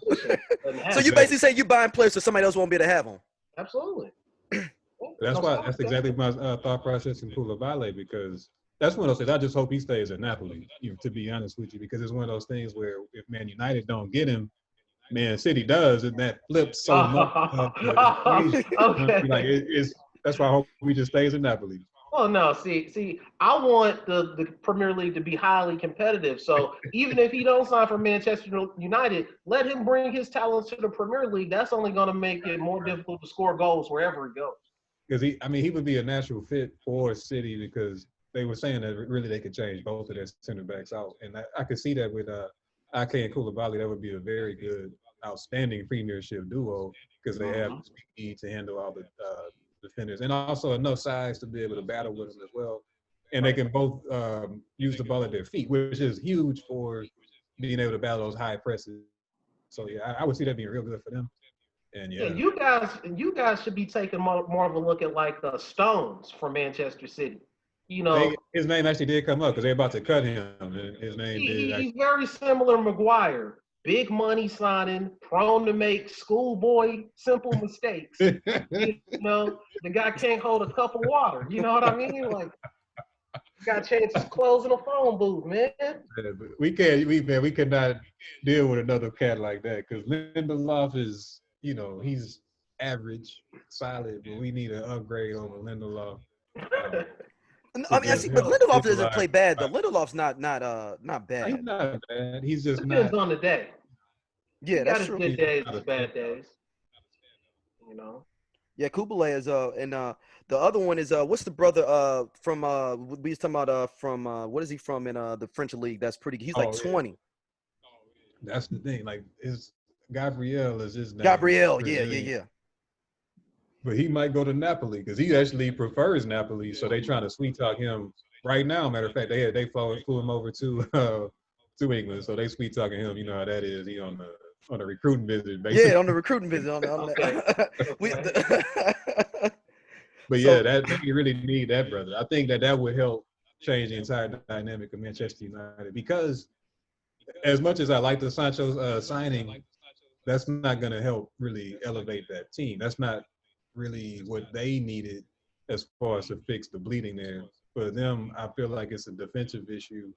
[SPEAKER 1] So you basically say you buying players so somebody else won't be able to have them.
[SPEAKER 3] Absolutely.
[SPEAKER 2] That's exactly my thought process in Koulibaly, because that's one of those things. I just hope he stays at Napoli. To be honest with you, because it's one of those things where if Man United don't get him, Man City does, and that flips so much.
[SPEAKER 3] Okay.
[SPEAKER 2] That's why I hope he just stays in Napoli.
[SPEAKER 3] Oh no, see, I want the Premier League to be highly competitive. So even if he don't sign for Manchester United, let him bring his talents to the Premier League. That's only going to make it more difficult to score goals wherever he goes.
[SPEAKER 2] Because he would be a natural fit for City, because they were saying that really they could change both of their center backs out, and I could see that with Ake and Koulibaly. That would be a very good, outstanding Premiership duo, because they have the speed to handle all the defenders, and also enough size to be able to battle with them as well. and they can both use the ball at their feet, which is huge for being able to battle those high presses. So yeah, I would see that being real good for them. And
[SPEAKER 3] Yeah, you guys should be taking more of a look at like Stones from Manchester City. You know,
[SPEAKER 2] his name actually did come up because they're about to cut him, and his name did.
[SPEAKER 3] He's very similar to Maguire. Big money signing, prone to make schoolboy simple mistakes. You know, the guy can't hold a cup of water. You know what I mean? Like, got to change his clothes in a phone booth, man.
[SPEAKER 2] Yeah, but we could not deal with another cat like that because Lindelof is, he's average, solid, but we need an upgrade over Lindelof.
[SPEAKER 1] I mean, but Lindelof doesn't play bad though. Lindelof's not bad.
[SPEAKER 2] He's not bad. He's just
[SPEAKER 3] depends on the day.
[SPEAKER 1] Yeah, that's true.
[SPEAKER 3] Good days, bad days. You know.
[SPEAKER 1] Yeah, Kubalay is and the other one is what's the brother from we was talking about from what is he from in the French league? That's pretty. He's like 20.
[SPEAKER 2] That's the thing. Like Gabriel is his name.
[SPEAKER 1] Gabriel, yeah.
[SPEAKER 2] But he might go to Napoli because he actually prefers Napoli. So they trying to sweet talk him right now. Matter of fact, they flew him over to England. So they sweet talking him. You know how that is. He on a recruiting visit, basically.
[SPEAKER 1] Yeah, on the recruiting visit.
[SPEAKER 2] But yeah, that you really need that, brother. I think that would help change the entire dynamic of Manchester United because as much as I like the Sancho signing, that's not going to help really elevate that team. That's not really what they needed as far as to fix the bleeding there. For them, I feel like it's a defensive issue,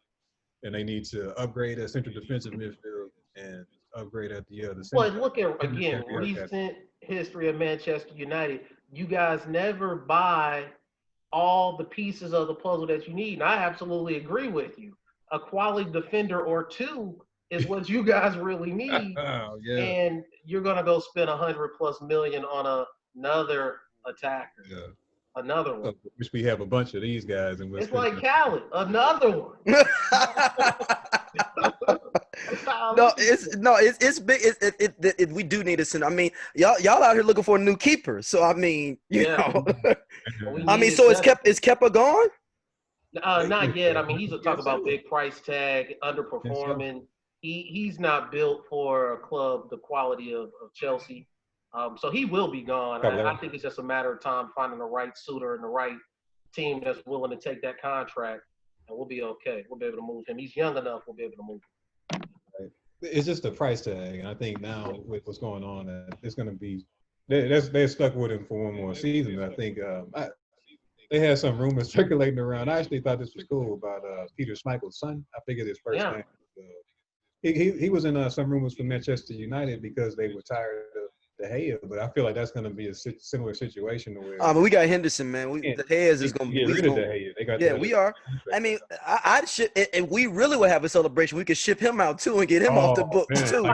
[SPEAKER 2] and they need to upgrade at central defensive midfield and upgrade at the other.
[SPEAKER 3] Well, look at again recent history of Manchester United. You guys never buy all the pieces of the puzzle that you need. And I absolutely agree with you. A quality defender or two is what you guys really need.
[SPEAKER 2] Oh, yeah.
[SPEAKER 3] And you're gonna go spend $100+ million on another attacker.
[SPEAKER 2] Yeah.
[SPEAKER 3] Another one.
[SPEAKER 2] Which we have a bunch of these guys, and
[SPEAKER 3] it's like Khaled, another one.
[SPEAKER 1] It's big. We do need a center. I mean, y'all out here looking for a new keeper. So I mean, you know. I mean, so is Kepka gone?
[SPEAKER 3] Not yet. I mean, he's talk about big price tag, underperforming. He's not built for a club the quality of Chelsea. So he will be gone. I think it's just a matter of time finding the right suitor and the right team that's willing to take that contract, and we'll be okay. We'll be able to move him. He's young enough. We'll be able to move him.
[SPEAKER 2] Right. It's just the price tag, and I think now with what's going on, it's going to be they're stuck with him for one more season. I think they had some rumors circulating around. I actually thought this was cool about Peter Schmeichel's son. I figured his first name. He was in some rumors for Manchester United because they were tired of De Gea, but I feel like that's going to be a similar situation to where.
[SPEAKER 1] But we got Henderson, man. De Gea is going to be.
[SPEAKER 2] Get rid of De Gea. They got
[SPEAKER 1] we are. I mean, I'd ship. If we really would have a celebration, we could ship him out too and get him off the books too.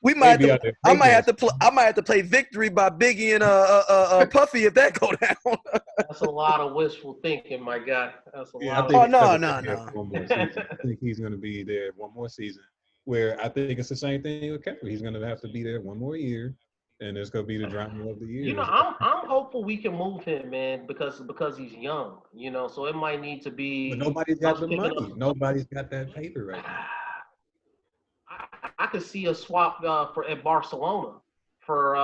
[SPEAKER 1] We might. I might have to play "Victory" by Biggie and Puffy if that go down.
[SPEAKER 3] That's a lot of wishful thinking, my guy. That's a lot.
[SPEAKER 1] No.
[SPEAKER 2] One more season. I think he's going to be there one more season. Where I think it's the same thing with Kepka. He's going to have to be there one more year, and it's going to be the drama of the year.
[SPEAKER 3] You know, I'm hopeful we can move him, man, because he's young. You know, so it might need to be.
[SPEAKER 2] But nobody's got the money. Nobody's got that paper right now.
[SPEAKER 3] I could see a swap at Barcelona for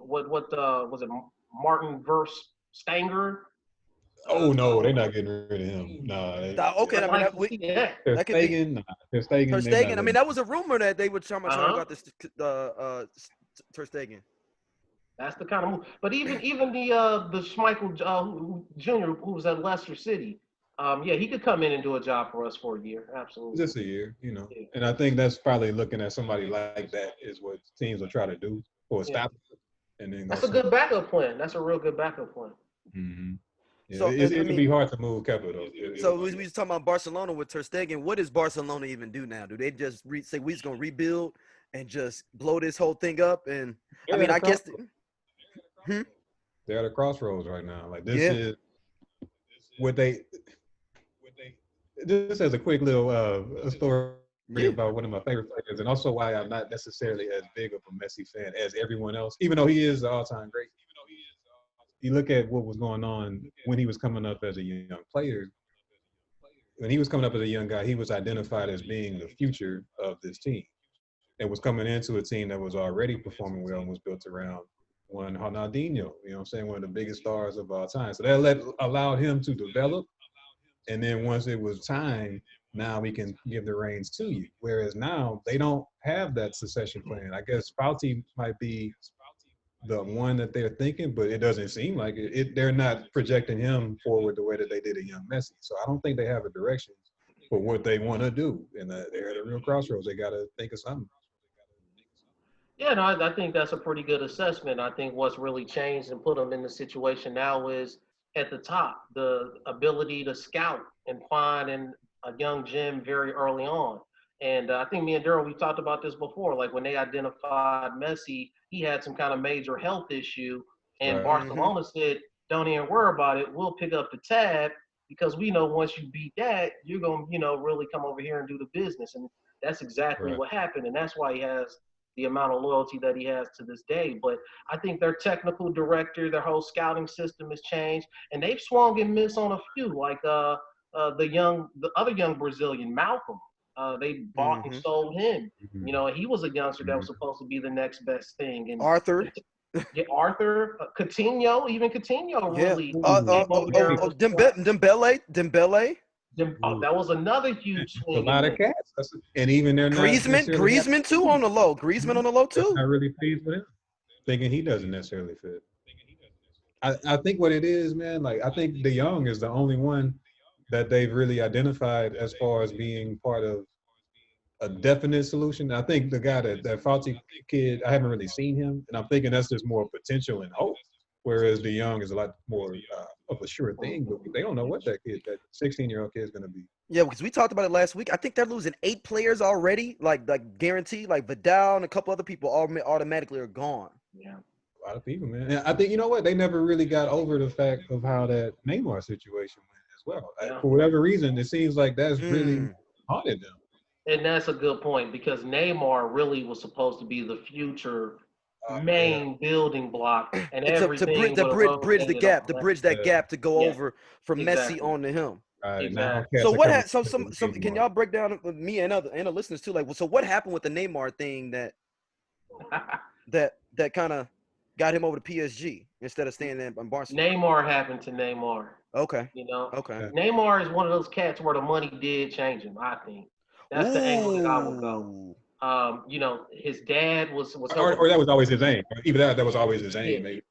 [SPEAKER 3] what was it, Martin versus Stanger?
[SPEAKER 2] Oh no, they're not getting rid of him.
[SPEAKER 1] Okay, I mean,
[SPEAKER 2] Ter Stegen.
[SPEAKER 1] I mean, that was a rumor that they were trying to got this Ter Stegen.
[SPEAKER 3] That's the kind of move. But even the Schmeichel Jr. who was at Leicester City, he could come in and do a job for us for a year. Absolutely.
[SPEAKER 2] Just a year, you know. Yeah. And I think that's probably looking at somebody like that is what teams will try to do for a stop. And then
[SPEAKER 3] that's a good backup plan. That's a real good backup plan.
[SPEAKER 2] Mm-hmm. Yeah, so it'd be hard to move Kepka though.
[SPEAKER 1] We was talking about Barcelona with Ter Stegen. What does Barcelona even do now? Do they just say we're just gonna rebuild and just blow this whole thing up? And I mean, I guess
[SPEAKER 2] they're at a crossroads right now. Like this is what they. Just as a quick little story about one of my favorite players, and also why I'm not necessarily as big of a Messi fan as everyone else, even though he is the all-time great. you look at what was going on when he was coming up as a young player. When he was coming up as a young guy, he was identified as being the future of this team, and was coming into a team that was already performing well and was built around one Ronaldinho. You know what I'm saying? One of the biggest stars of all time. So that allowed him to develop. And then once it was time, now we can give the reins to you. Whereas now they don't have that succession plan. I guess Fauci might be the one that they're thinking, but it doesn't seem like it. They're not projecting him forward the way that they did a young Messi. So I don't think they have a direction for what they want to do. And they're at a real crossroads. They got to think of something.
[SPEAKER 3] Yeah, no, I think that's a pretty good assessment. I think what's really changed and put them in the situation now is at the top, the ability to scout and find a young gem very early on. And I think me and Daryl, we talked about this before. Like when they identified Messi, he had some kind of major health issue, and
[SPEAKER 2] Right.
[SPEAKER 3] Barcelona said, "Don't even worry about it. We'll pick up the tab because we know once you beat that, you're gonna, really come over here and do the business." And that's exactly
[SPEAKER 2] Right.
[SPEAKER 3] what happened, and that's why he has the amount of loyalty that he has to this day. But I think their technical director, their whole scouting system has changed, and they've swung and missed on a few, like the other young Brazilian, Malcolm. They bought and sold him.
[SPEAKER 2] Mm-hmm.
[SPEAKER 3] He was a youngster that was supposed to be the next best thing. And
[SPEAKER 1] Arthur.
[SPEAKER 3] Yeah, Arthur, Coutinho, even Coutinho
[SPEAKER 1] Yeah.
[SPEAKER 3] really came over there and was
[SPEAKER 1] Dembele.
[SPEAKER 3] that was another huge
[SPEAKER 2] A
[SPEAKER 3] swing.
[SPEAKER 2] lot of cats. And even they're not necessarily
[SPEAKER 1] Griezmann too on the low. Griezmann on the low too.
[SPEAKER 2] not really pleased with him, thinking he doesn't necessarily fit. I think what it is, man, like I think De Jong is the only one that they've really identified as far as being part of a definite solution. I think the guy that Fauci kid, I haven't really seen him, and I'm thinking that's just more potential and hope. Whereas De Jong is a lot more of a sure thing, but they don't know what that 16-year-old kid is going to be.
[SPEAKER 1] Yeah, because we talked about it last week. I think they're losing 8 players already, like guaranteed, like Vidal and a couple other people automatically are gone.
[SPEAKER 3] Yeah.
[SPEAKER 2] A lot of people, man. And I think, you know what, they never really got over the fact of how that Neymar situation went as well.
[SPEAKER 3] Yeah.
[SPEAKER 2] For whatever reason, it seems like that's really haunted them.
[SPEAKER 3] And that's a good point because Neymar really was supposed to be the future main building block, and everything
[SPEAKER 1] to bridge the gap, gap to go over from Messi on to him.
[SPEAKER 3] Exactly.
[SPEAKER 1] So what happened? So can y'all break down me and the listeners too? Like, so what happened with the Neymar thing that kind of got him over to PSG instead of staying in Barcelona?
[SPEAKER 3] Neymar happened to Neymar.
[SPEAKER 1] Okay.
[SPEAKER 3] Okay. Neymar is one of those cats where the money did change him. I think that's the angle that I would go. His dad was
[SPEAKER 2] or that was always his aim. Even that was always his aim, maybe.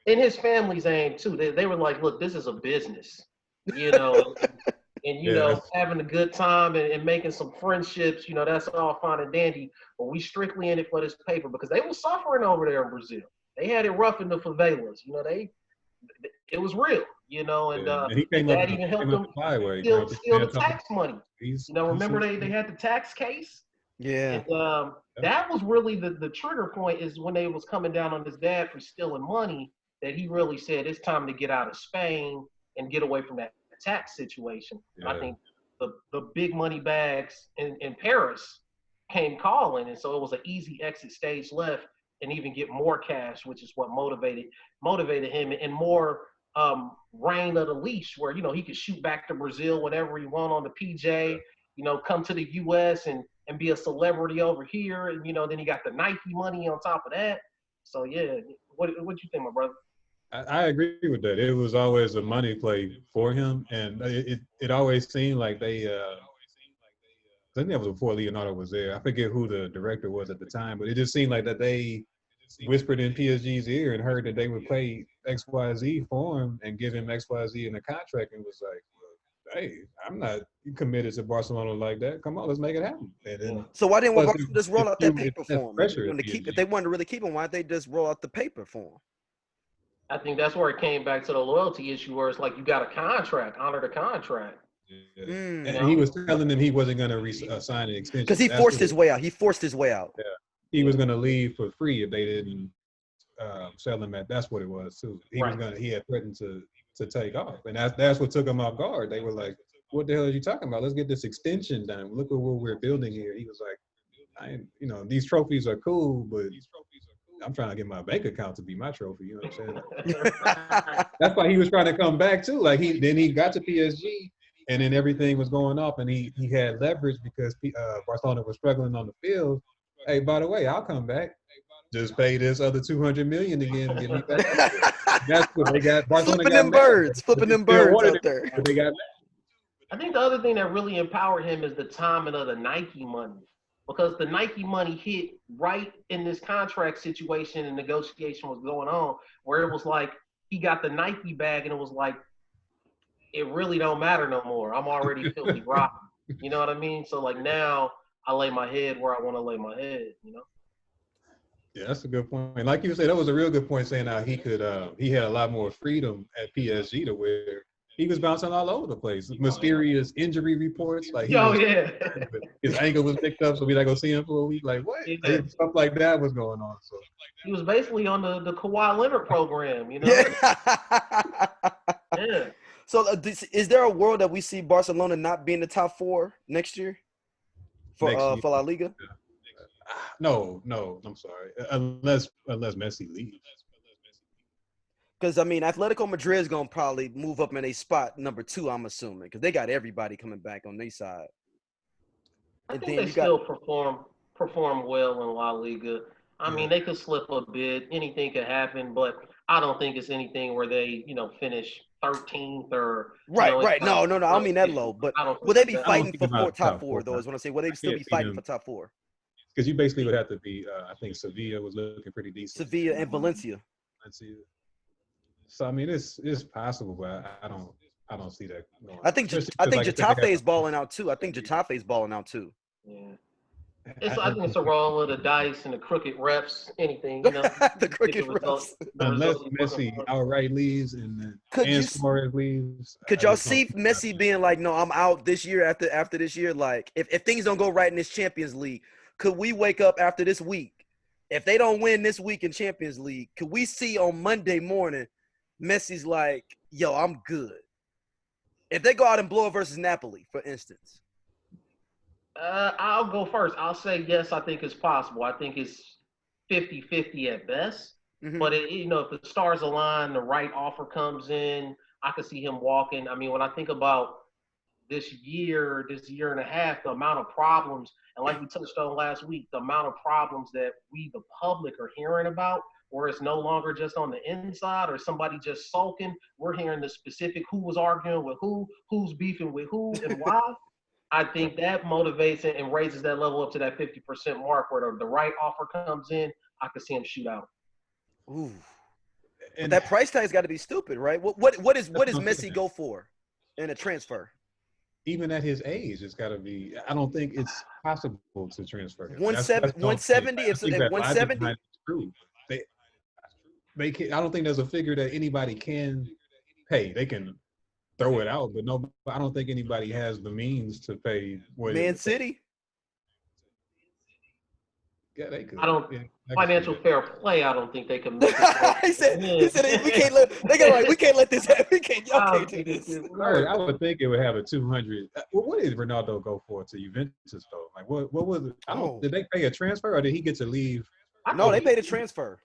[SPEAKER 3] And his family's aim too. They were like, look, this is a business, and having a good time and making some friendships, that's all fine and dandy. But we strictly in it for this paper because they were suffering over there in Brazil. They had it rough in the favelas. It was real, and
[SPEAKER 2] he came
[SPEAKER 3] that even helped them steal the tax money. Remember they had the tax case?
[SPEAKER 1] Yeah.
[SPEAKER 3] And that was really the trigger point is when they was coming down on his dad for stealing money that he really said it's time to get out of Spain and get away from that tax situation. Yeah. I think the big money bags in Paris came calling, and so it was an easy exit stage left and even get more cash, which is what motivated him, and more reign of the leash where, he could shoot back to Brazil whenever he want on the PJ, come to the US and be a celebrity over here. And, then he got the Nike money on top of that. So, yeah, what you think, my brother?
[SPEAKER 2] I agree with that. It was always a money play for him. And it always seemed like they I think that was before Leonardo was there. I forget who the director was at the time, but it just seemed like that they whispered in PSG's ear and heard that they would pay XYZ for him and give him XYZ in the contract, and was like, hey, I'm not committed to Barcelona like that. Come on, let's make it happen. And then,
[SPEAKER 1] so why didn't Barcelona just roll out that paper for him?
[SPEAKER 2] If
[SPEAKER 1] they wanted to really keep him, why didn't they just roll out the paper for him?
[SPEAKER 3] I think that's where it came back to the loyalty issue, where it's like you got a contract, honor the contract.
[SPEAKER 2] Yeah. And he was telling them he wasn't going to sign an extension
[SPEAKER 1] because he forced his way out. Yeah,
[SPEAKER 2] he was going to leave for free if they didn't sell him at. That's what it was too. He had threatened to take off, and that's what took him off guard. They were like, "What the hell are you talking about? Let's get this extension done. Look at what we're building here." He was like, these trophies are cool, but I'm trying to get my bank account to be my trophy. You know what I'm saying? That's why he was trying to come back too. Like he got to PSG, and then everything was going off, and he had leverage because Barcelona was struggling on the field. Hey, by the way, I'll come back. Just pay this other $200 million again and get me back. That's what they got. Barcelona
[SPEAKER 1] flipping them birds out there.
[SPEAKER 2] But they got mad.
[SPEAKER 3] I think the other thing that really empowered him is the timing of the Nike money. Because the Nike money hit right in this contract situation and negotiation was going on, where it was like he got the Nike bag and it was like, it really don't matter no more. I'm already filthy rotten. You know what I mean? So like now I lay my head where I want to lay my head, you know?
[SPEAKER 2] Yeah, that's a good point. And like you said, that was a real good point saying how he could he had a lot more freedom at PSG to where he was bouncing all over the place. Mysterious injury reports. Like his ankle was picked up, so we not gonna see him for a week. Like what?
[SPEAKER 3] Yeah.
[SPEAKER 2] Stuff like that was going on. So
[SPEAKER 3] he was basically on the Kawhi Leonard program, you know? Yeah.
[SPEAKER 1] So is there a world that we see Barcelona not being the top 4 next year for La Liga?
[SPEAKER 2] No, I'm sorry. Unless Messi leaves.
[SPEAKER 1] Because, I mean, Atletico Madrid is going to probably move up in a spot number 2, I'm assuming, because they got everybody coming back on their side.
[SPEAKER 3] I think they still perform well in La Liga. I mean, they could slip a bit. Anything could happen, but I don't think it's anything where they, finish 13th or
[SPEAKER 1] right. No. I don't mean that low, but will they be fighting for top four though? Is what I say. Will they still be fighting for top 4?
[SPEAKER 2] Because you basically would have to be. I think Sevilla was looking pretty decent.
[SPEAKER 1] Sevilla and Valencia.
[SPEAKER 2] So I mean, it's possible, but I don't see that going.
[SPEAKER 1] I think Getafe is balling out too.
[SPEAKER 3] Yeah. I think it's a roll of the dice and the crooked refs, anything,
[SPEAKER 1] the crooked refs.
[SPEAKER 2] Unless Messi outright leaves and Suarez leaves.
[SPEAKER 1] Could y'all see Messi being like, no, I'm out this year after this year? Like, if things don't go right in this Champions League, could we wake up after this week? If they don't win this week in Champions League, could we see on Monday morning Messi's like, yo, I'm good? If they go out and blow it versus Napoli, for instance.
[SPEAKER 3] I'll go first. I'll say yes, I think it's possible. I think it's 50-50 at best. Mm-hmm. But, if the stars align, the right offer comes in, I could see him walking. I mean, when I think about this year and a half, the amount of problems, and like we touched on last week, the amount of problems that we, the public, are hearing about, where it's no longer just on the inside or somebody just sulking. We're hearing the specific who was arguing with who, who's beefing with who, and why. I think that motivates it and raises that level up to that 50% mark where the right offer comes in. I could see him shoot out.
[SPEAKER 1] Ooh, and that price tag's got to be stupid, right? What does Messi go for in a transfer?
[SPEAKER 2] Even at his age, it's got to be. I don't think it's possible to transfer him.
[SPEAKER 1] 170. If 170,
[SPEAKER 2] they can. I don't think there's a figure that anybody can pay. They can throw it out, but no, I don't think anybody has the means to pay.
[SPEAKER 1] Man City.
[SPEAKER 2] Yeah, they could.
[SPEAKER 3] Financial fair play. I don't think they can make it.
[SPEAKER 1] he said we can't let. They go like we can't let this happen. Y'all can't do this.
[SPEAKER 2] I would think it would have a 200. What did Ronaldo go for to Juventus though? Like what was it? Did they pay a transfer or did he get to leave?
[SPEAKER 1] No, they paid a transfer.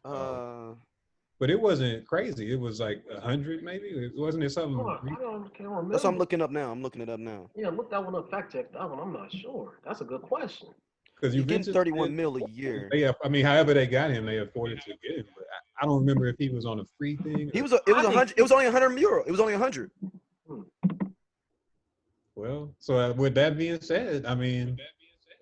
[SPEAKER 2] But it wasn't crazy. It was like 100 maybe. Wasn't it something?
[SPEAKER 3] I can't remember.
[SPEAKER 1] That's what I'm looking up now. I'm looking it up now.
[SPEAKER 3] Yeah, look that one up. Fact check that one. I'm not sure. That's a good question.
[SPEAKER 2] Because
[SPEAKER 1] you get 31 mil a year.
[SPEAKER 2] Yeah, I mean, however they got him, they afforded to get him. But I don't remember if he was on a free thing.
[SPEAKER 1] It was 100. It was only 100 euro. It was only 100.
[SPEAKER 2] Well, so with that being said, I mean,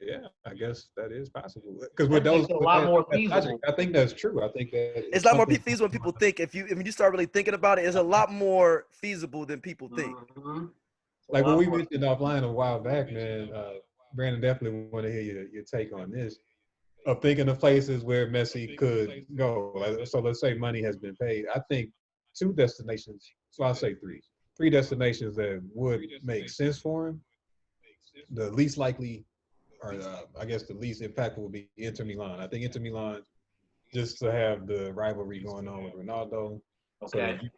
[SPEAKER 2] yeah, I guess that is possible. Because with those,
[SPEAKER 3] a lot more feasible.
[SPEAKER 2] I think that's true. I think that
[SPEAKER 1] it's a lot more feasible than people think. If you start really thinking about it, it's a lot more feasible than people think.
[SPEAKER 3] Mm-hmm.
[SPEAKER 2] Like when we mentioned offline a while back, man. Brandon, definitely want to hear your take on this. Of thinking of places where Messi could go. So let's say money has been paid. I think 2 destinations. So I'll say 3. 3 destinations that would make sense for him. The least likely, or I guess the least impactful, would be Inter Milan. I think Inter Milan, just to have the rivalry going on with Ronaldo.
[SPEAKER 3] Okay.
[SPEAKER 2] So,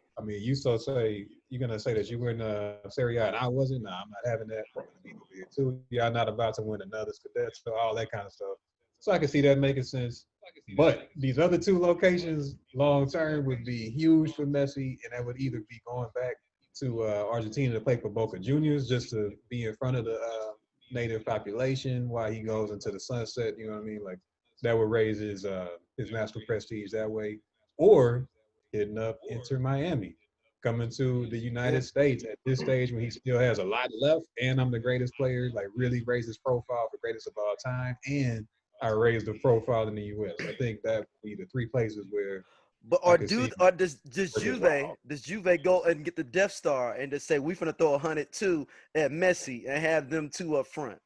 [SPEAKER 2] you're gonna say that you were in Serie A and I wasn't. Nah, I'm not having that. I'm gonna be over here too. Y'all not about to win another Scudetto, all that kind of stuff. So I can see that making sense. But these other two locations, long term, would be huge for Messi, and that would either be going back to Argentina to play for Boca Juniors, just to be in front of the native population while he goes into the sunset. You know what I mean? Like that would raise his national prestige that way, or hitting up Inter Miami, coming to the United States at this stage when he still has a lot left, and I'm the greatest player. Like really raise his profile for greatest of all time, and I raised the profile in the U.S. I think that would be the three places where
[SPEAKER 1] But
[SPEAKER 2] I could see
[SPEAKER 1] does Juve go and get the Death Star and just say we finna throw 102 at Messi and have them two up front?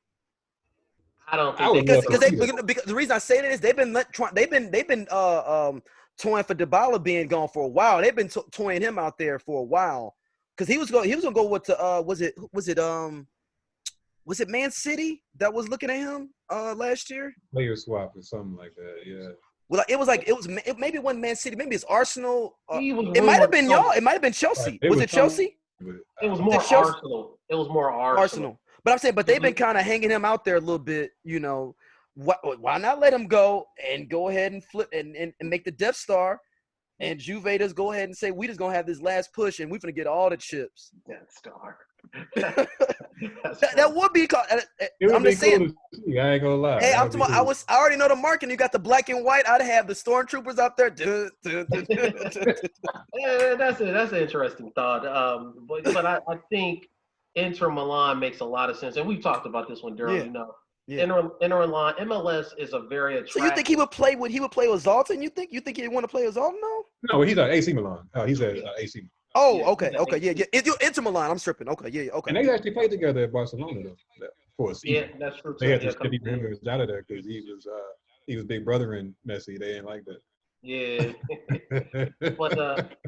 [SPEAKER 3] I don't
[SPEAKER 2] I
[SPEAKER 3] think
[SPEAKER 2] would
[SPEAKER 1] Because the reason I say that is they've been toying for Dybala being gone for a while. They've been toying him out there for a while because he was gonna go with was it Man City that was looking at him last year?
[SPEAKER 2] player swap or something like that. Yeah.
[SPEAKER 1] Well, maybe it wasn't Man City, maybe it's Arsenal.
[SPEAKER 3] He was
[SPEAKER 1] It might have
[SPEAKER 3] rumored
[SPEAKER 1] been
[SPEAKER 3] so-
[SPEAKER 1] y'all. It might have been Chelsea.
[SPEAKER 2] It
[SPEAKER 1] Was
[SPEAKER 2] was
[SPEAKER 1] it Chelsea?
[SPEAKER 3] It was more
[SPEAKER 1] Chelsea?
[SPEAKER 3] Arsenal. It was more Arsenal.
[SPEAKER 1] But I'm saying, but they've been kind of hanging him out there a little bit. You know, why not let him go and go ahead and flip and make the Death Star, and Juve just go ahead and say we just gonna have this last push and we're gonna get all the chips.
[SPEAKER 3] Death Star.
[SPEAKER 1] That would be.
[SPEAKER 2] It would
[SPEAKER 1] I'm
[SPEAKER 2] be
[SPEAKER 1] just saying.
[SPEAKER 2] cool to see. I ain't gonna lie.
[SPEAKER 1] Hey,
[SPEAKER 2] That would be cool.
[SPEAKER 1] I already know the marketing. You got the black and white. I'd have the stormtroopers out there.
[SPEAKER 3] Yeah, that's an interesting thought. But I think Inter Milan makes a lot of sense, and we've talked about this one, Daryl.
[SPEAKER 1] Yeah.
[SPEAKER 3] You know,
[SPEAKER 1] Yeah.
[SPEAKER 3] Inter Milan MLS is a very attractive.
[SPEAKER 1] So you think he would play with Zlatan? You think he'd want to play with Zlatan?
[SPEAKER 2] No, he's at AC Milan. He's at AC Milan.
[SPEAKER 1] Oh,
[SPEAKER 3] Yeah,
[SPEAKER 1] okay, yeah. Inter Milan. I'm tripping. Okay, yeah, okay.
[SPEAKER 2] And they actually played together at Barcelona though for a season.
[SPEAKER 3] Yeah, that's true.
[SPEAKER 2] They had to
[SPEAKER 3] Yeah,
[SPEAKER 2] skip Ibrahimović out of there because he was big brother in Messi. They didn't like that.
[SPEAKER 3] Yeah, but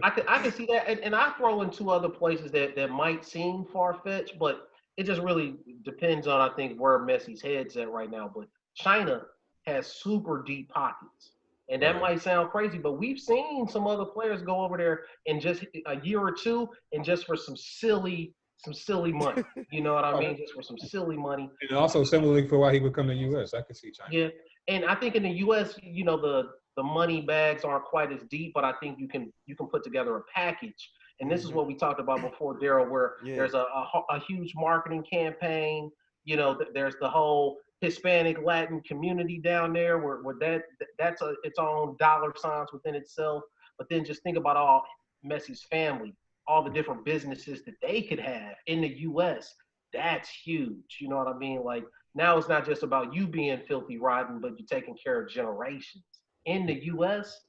[SPEAKER 3] I can see that, and I throw in two other places that might seem far fetched, but it just really depends on I think where Messi's head's at right now. But China has super deep pockets, and that might sound crazy, but we've seen some other players go over there in just a year or two, and just for some silly money. You know what I mean? Just for some silly money.
[SPEAKER 2] And also similarly for why he would come to the U.S. I could see China.
[SPEAKER 3] Yeah, and I think in the U.S., you know, the money bags aren't quite as deep, but I think you can put together a package. And this is what we talked about before, Daryl, where there's a huge marketing campaign. You know, there's the whole Hispanic Latin community down there where that's its own dollar signs within itself. But then just think about all Messi's family, all the different businesses that they could have in the U.S. That's huge. You know what I mean? Like now it's not just about you being filthy rotten, but you're taking care of generations in the U.S.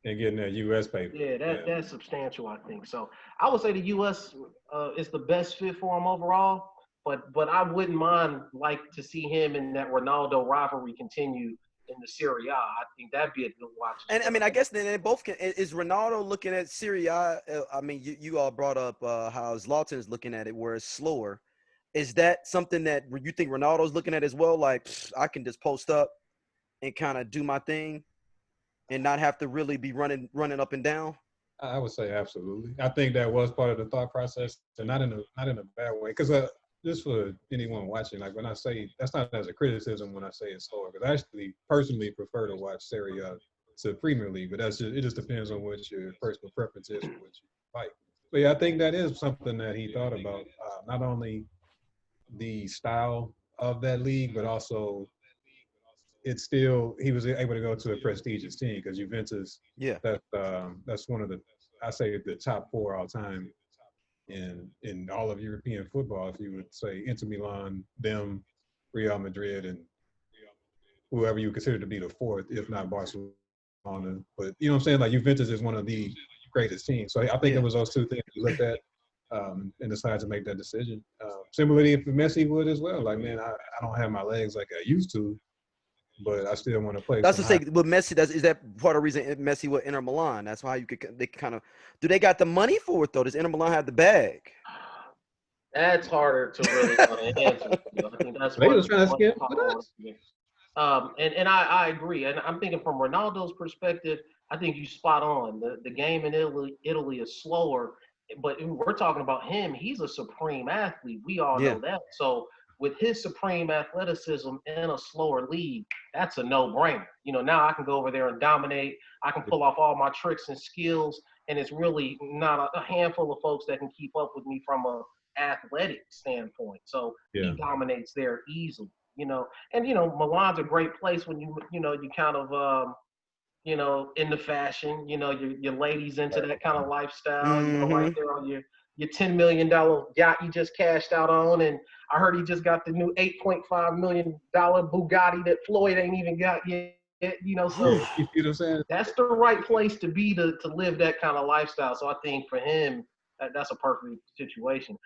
[SPEAKER 2] And getting that U.S. paper.
[SPEAKER 3] Yeah, that's substantial, I think. So I would say the U.S. Is the best fit for him overall. But I wouldn't mind like to see him in that Ronaldo rivalry continue in the Serie A. I think that'd be a good watch.
[SPEAKER 1] And I mean, I guess then they both can. Is Ronaldo looking at Serie A? I mean, you all brought up how Zlatan is looking at it, where it's slower. Is that something that you think Ronaldo's looking at as well? Like, I can just post up and kind of do my thing, and not have to really be running up and down.
[SPEAKER 2] I would say absolutely. I think that was part of the thought process, and not in a bad way. Because just for anyone watching, like when I say that's not as a criticism when I say it's slower, because I actually personally prefer to watch Serie A to Premier League, but it just depends on what your personal preference is and what you like. But yeah, I think that is something that he thought about, not only the style of that league, but also he was able to go to a prestigious team because Juventus.
[SPEAKER 1] Yeah,
[SPEAKER 2] that's one of I say the top four all time in all of European football. If you would say Inter Milan, them, Real Madrid, and whoever you consider to be the fourth, if not Barcelona. But you know what I'm saying? Like Juventus is one of the greatest teams. So I think it was those two things we looked at and decided to make that decision. Similarly, if Messi would as well. Like, man, I don't have my legs like I used to, but I still want to play.
[SPEAKER 1] That's to say with Messi. Is that part of the reason Messi would Inter Milan? That's why they kind of do. They got the money for it though. Does Inter Milan have the bag?
[SPEAKER 3] That's harder to really answer. I think that's
[SPEAKER 2] they was trying to skip.
[SPEAKER 3] And I agree. And I'm thinking from Ronaldo's perspective, I think you spot on. The game in Italy is slower, but we're talking about him. He's a supreme athlete. We all know that. So with his supreme athleticism in a slower league, that's a no-brainer. Now I can go over there and dominate. I can pull off all my tricks and skills, and it's really not a handful of folks that can keep up with me from a athletic standpoint. So he dominates there easily. And Milan's a great place when you kind of into fashion, your ladies into that kind of lifestyle, right there on your $10 million yacht you just cashed out on. And I heard he just got the new $8.5 million Bugatti that Floyd ain't even got yet. So
[SPEAKER 2] you know what I'm saying?
[SPEAKER 3] That's the right place to be to live that kind of lifestyle. So I think for him, that's a perfect situation.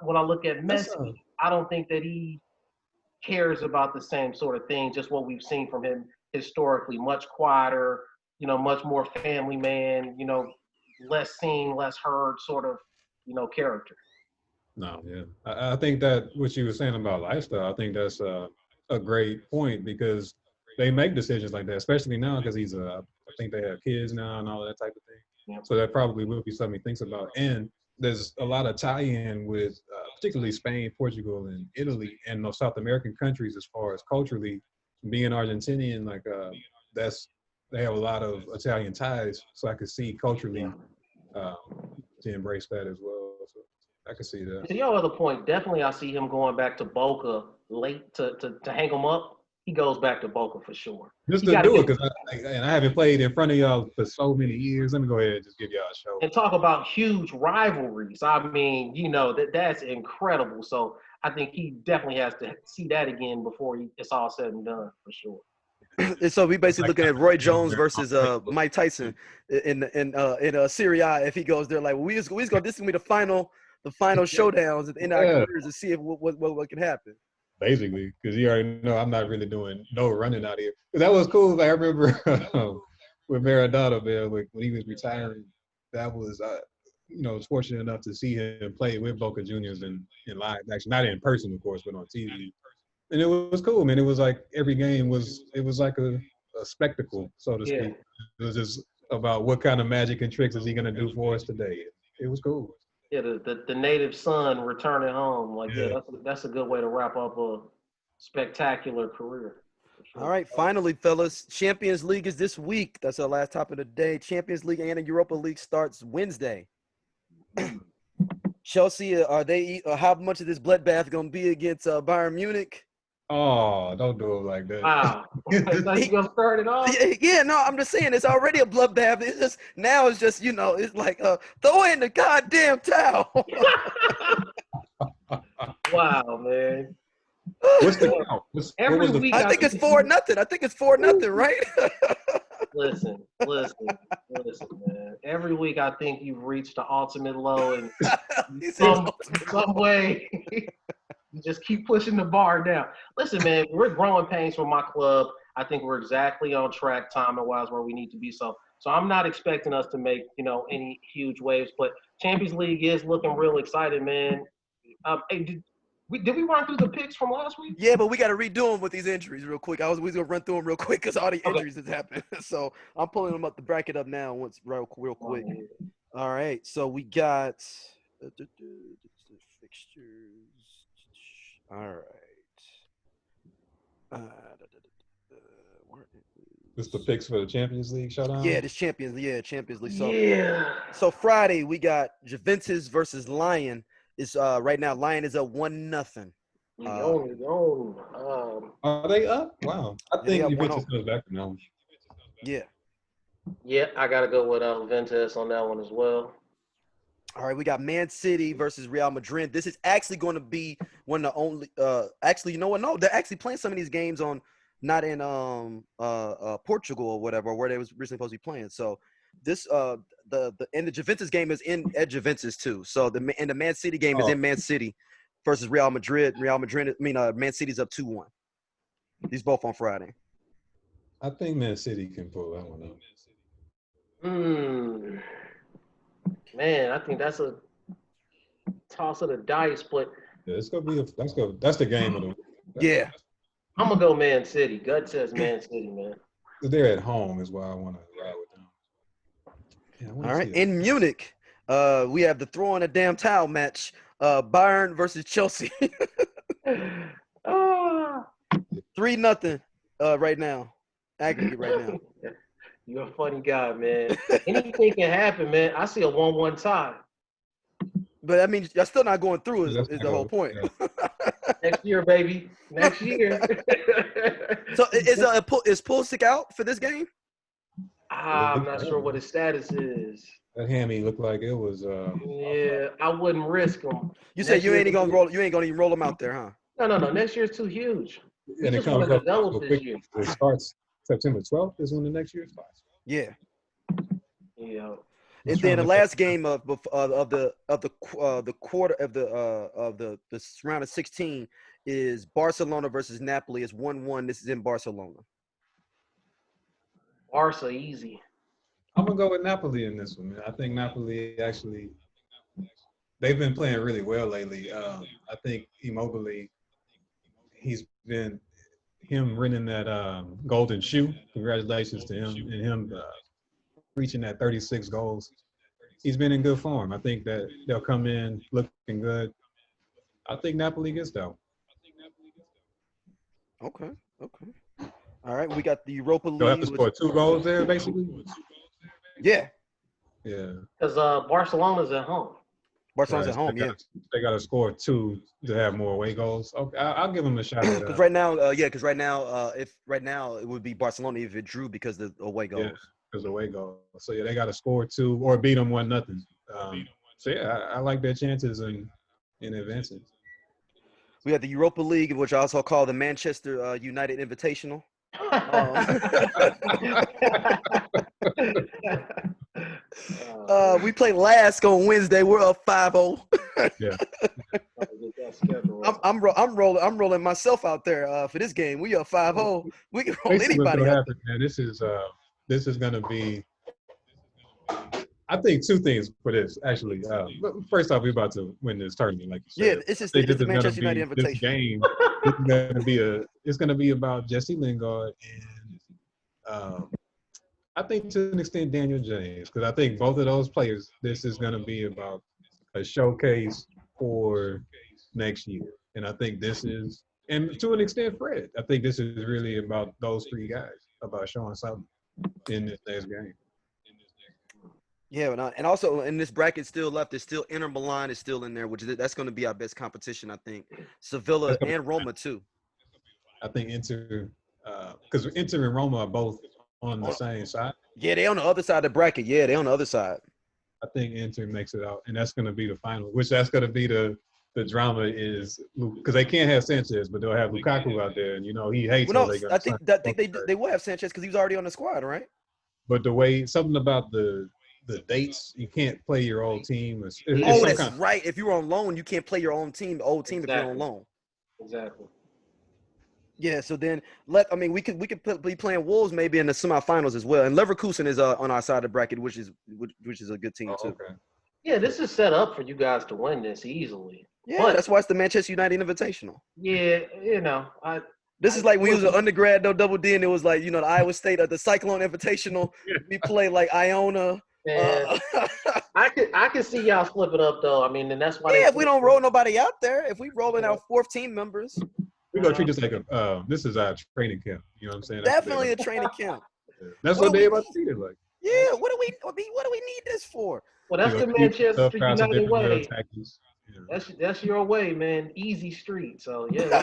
[SPEAKER 3] When I look at Messi, I don't think that he cares about the same sort of thing, just what we've seen from him historically. Much quieter, much more family man, less seen, less heard sort of, character.
[SPEAKER 2] No, yeah. I think that what you were saying about lifestyle, I think that's a great point, because they make decisions like that, especially now because I think they have kids now and all that type of thing.
[SPEAKER 3] Yeah.
[SPEAKER 2] So that probably will be something he thinks about. And there's a lot of tie-in with particularly Spain, Portugal, and Italy, and those South American countries as far as culturally. Being Argentinian, they have a lot of Italian ties, so I could see culturally to embrace that as well. So I could see that.
[SPEAKER 3] To your other point, definitely I see him going back to Boca late to hang him up. He goes back to Boca for sure.
[SPEAKER 2] Just to do it, because I haven't played in front of y'all for so many years. Let me go ahead and just give y'all a show.
[SPEAKER 3] And talk about huge rivalries. I mean, that's incredible. So I think he definitely has to see that again before it's all said and done, for sure.
[SPEAKER 1] And so we basically looking at Roy Jones versus Mike Tyson in Serie A. If he goes there, like, this is gonna be the final showdowns at the end of our careers to see what can happen.
[SPEAKER 2] Basically, because you already know I'm not really doing no running out here. That was cool. I remember with Maradona, man, when he was retiring, that was was fortunate enough to see him play with Boca Juniors in live. Actually, not in person, of course, but on TV. And it was cool, man. It was like every game was like a spectacle, so to speak. It was just about what kind of magic and tricks is he going to do for us today. It was cool.
[SPEAKER 3] Yeah, the native son returning home. That's a good way to wrap up a spectacular career. Sure.
[SPEAKER 1] All right, finally, fellas, Champions League is this week. That's our last topic of the day. Champions League and the Europa League starts Wednesday. Chelsea, how much of this bloodbath going to be against Bayern Munich?
[SPEAKER 2] Oh, don't do it like that.
[SPEAKER 3] Wow. Like you gonna start it off?
[SPEAKER 1] Yeah, no, I'm just saying it's already a bloodbath. It's like throw in the goddamn towel.
[SPEAKER 3] Wow, man.
[SPEAKER 2] What's the count?
[SPEAKER 3] Every week
[SPEAKER 1] I think it's 4-0. I think it's 4-0, right?
[SPEAKER 3] Listen, man. Every week I think you've reached the ultimate low in some way. You just keep pushing the bar down. Listen, man, we're growing pains from my club. I think we're exactly on track timing-wise where we need to be. So I'm not expecting us to make, any huge waves. But Champions League is looking real exciting, man. Hey, did we run through the picks from last week?
[SPEAKER 1] Yeah, but we got to redo them with these injuries real quick. We going to run through them real quick because all the injuries has happened. So I'm pulling them up to bracket up now real quick. All right, so we got fixtures. All right.
[SPEAKER 2] This the picks for the Champions League showdown?
[SPEAKER 1] Yeah, Champions League. So
[SPEAKER 3] So
[SPEAKER 1] Friday we got Juventus versus Lyon. It's right now Lyon is up 1-0.
[SPEAKER 2] Are they up? Wow. I think Juventus goes back to now.
[SPEAKER 1] Yeah.
[SPEAKER 3] Yeah, I gotta go with Juventus on that one as well.
[SPEAKER 1] All right, we got Man City versus Real Madrid. This is actually going to be one of the only actually, you know what? No, they're actually playing some of these games not in Portugal or whatever, where they was originally supposed to be playing. So this the Juventus game is at Juventus too. So the Man City game is in Man City versus Real Madrid. Man City's up 2-1. These both on Friday.
[SPEAKER 2] I think Man City can pull that one out.
[SPEAKER 3] Man, I think that's a toss of the dice, but
[SPEAKER 2] yeah, it's gonna be that's the game of the week.
[SPEAKER 1] Yeah.
[SPEAKER 3] I'm gonna go Man City. Gut says Man City, man.
[SPEAKER 2] They're at home is why I want to ride with them.
[SPEAKER 1] All right, in Munich, we have the throw in a damn towel match. Bayern versus Chelsea.
[SPEAKER 3] Ah,
[SPEAKER 1] 3-0 right now. Aggregate right now.
[SPEAKER 3] you're a funny guy, man. Anything can happen, man. I see a 1-1 tie.
[SPEAKER 1] But I mean, y'all still not going through
[SPEAKER 2] That's
[SPEAKER 1] is
[SPEAKER 2] not
[SPEAKER 1] the whole
[SPEAKER 2] good.
[SPEAKER 1] point.
[SPEAKER 2] Yeah.
[SPEAKER 3] Next year, baby. Next year.
[SPEAKER 1] So is Pulisic out for this game?
[SPEAKER 3] I'm not sure what his status is.
[SPEAKER 2] That hammy looked like it was.
[SPEAKER 3] Yeah, I wouldn't risk him.
[SPEAKER 1] You said you ain't gonna even roll him out there, huh?
[SPEAKER 3] No. Next year's too huge. We
[SPEAKER 2] And it
[SPEAKER 3] just want
[SPEAKER 2] comes
[SPEAKER 3] to
[SPEAKER 2] up so
[SPEAKER 3] develop this
[SPEAKER 2] quick.
[SPEAKER 3] year.
[SPEAKER 2] It starts September 12th is when the next year starts.
[SPEAKER 1] Yeah.
[SPEAKER 3] Yeah.
[SPEAKER 1] And then the last game of the quarter of the round of 16 is Barcelona versus Napoli. It's 1-1. This is in Barcelona.
[SPEAKER 3] Barca easy.
[SPEAKER 2] I'm gonna go with Napoli in this one, man. I think Napoli actually they've been playing really well lately. I think Immobile, he's been winning that golden shoe. Congratulations to him and him reaching that 36 goals. He's been in good form. I think that they'll come in looking good. I think Napoli gets that one.
[SPEAKER 1] Okay. All right, we got the Europa League.
[SPEAKER 2] They'll have to score 2 goals there, basically.
[SPEAKER 1] Yeah.
[SPEAKER 3] Because Barcelona's at home.
[SPEAKER 1] Barcelona's at home, yeah.
[SPEAKER 2] They got to score 2 to have more away goals. Okay, I'll give them a shot at
[SPEAKER 1] Because right now, if right now it would be Barcelona if it drew because the away goals.
[SPEAKER 2] Yeah, because the away goals. So yeah, they got to score 2 or beat them 1-0. So yeah, I like their chances in advancing.
[SPEAKER 1] We got the Europa League, which I also call the Manchester United Invitational. We play last on Wednesday. We're up 5-0.
[SPEAKER 2] Yeah.
[SPEAKER 1] I'm rolling myself out there for this game. We up 5-0. We can roll anybody out there.
[SPEAKER 2] Man, this is going to be. I think 2 things for this actually. First off, we're about to win this tournament, like you said.
[SPEAKER 1] Yeah, it's the Manchester United Invitation.
[SPEAKER 2] This game is going to be It's going to be about Jesse Lingard and I think to an extent Daniel James, because I think both of those players. This is going to be about a showcase for next year, and I think this is, and to an extent Fred. I think this is really about those 3 guys, about showing something in this next game.
[SPEAKER 1] Yeah, and also in this bracket still left is still Inter Milan is still in there, that's going to be our best competition, I think. Sevilla and Roma too.
[SPEAKER 2] I think Inter, because Inter and Roma are both on the same side.
[SPEAKER 1] Yeah, they on the other side of the bracket. Yeah, they on the other side.
[SPEAKER 2] I think Inter makes it out, and that's going to be the final. Which that's going to be the drama is because they can't have Sanchez, but they'll have Lukaku out there, and he hates.
[SPEAKER 1] Well, no, I think they will have Sanchez because he was already on the squad, right?
[SPEAKER 2] But the way something about the dates, you can't play your old team.
[SPEAKER 1] That's right. If you were on loan, you can't play your old team exactly. If you're on loan.
[SPEAKER 3] Exactly.
[SPEAKER 1] Yeah, so then we could be playing Wolves maybe in the semifinals as well, and Leverkusen is on our side of the bracket, which is a good team too.
[SPEAKER 2] Okay.
[SPEAKER 3] Yeah, this is set up for you guys to win this easily.
[SPEAKER 1] Yeah, that's why it's the Manchester United Invitational.
[SPEAKER 3] Yeah,
[SPEAKER 1] This is like when we was an undergrad though, Double D, and it was like the Iowa State the Cyclone Invitational. We play like Iona.
[SPEAKER 3] I can see y'all slipping up though. I mean, and that's why.
[SPEAKER 1] Yeah, if we don't roll nobody out there, if we rolling out 4th team members,
[SPEAKER 2] we're gonna treat this like this is our training camp. You know what I'm saying?
[SPEAKER 1] Definitely a training camp.
[SPEAKER 2] That's what they about to treat it like.
[SPEAKER 1] Yeah, what do we need this for?
[SPEAKER 3] Well, that's the Manchester United way.
[SPEAKER 2] Yeah.
[SPEAKER 3] That's your way, man. Easy street. So yeah.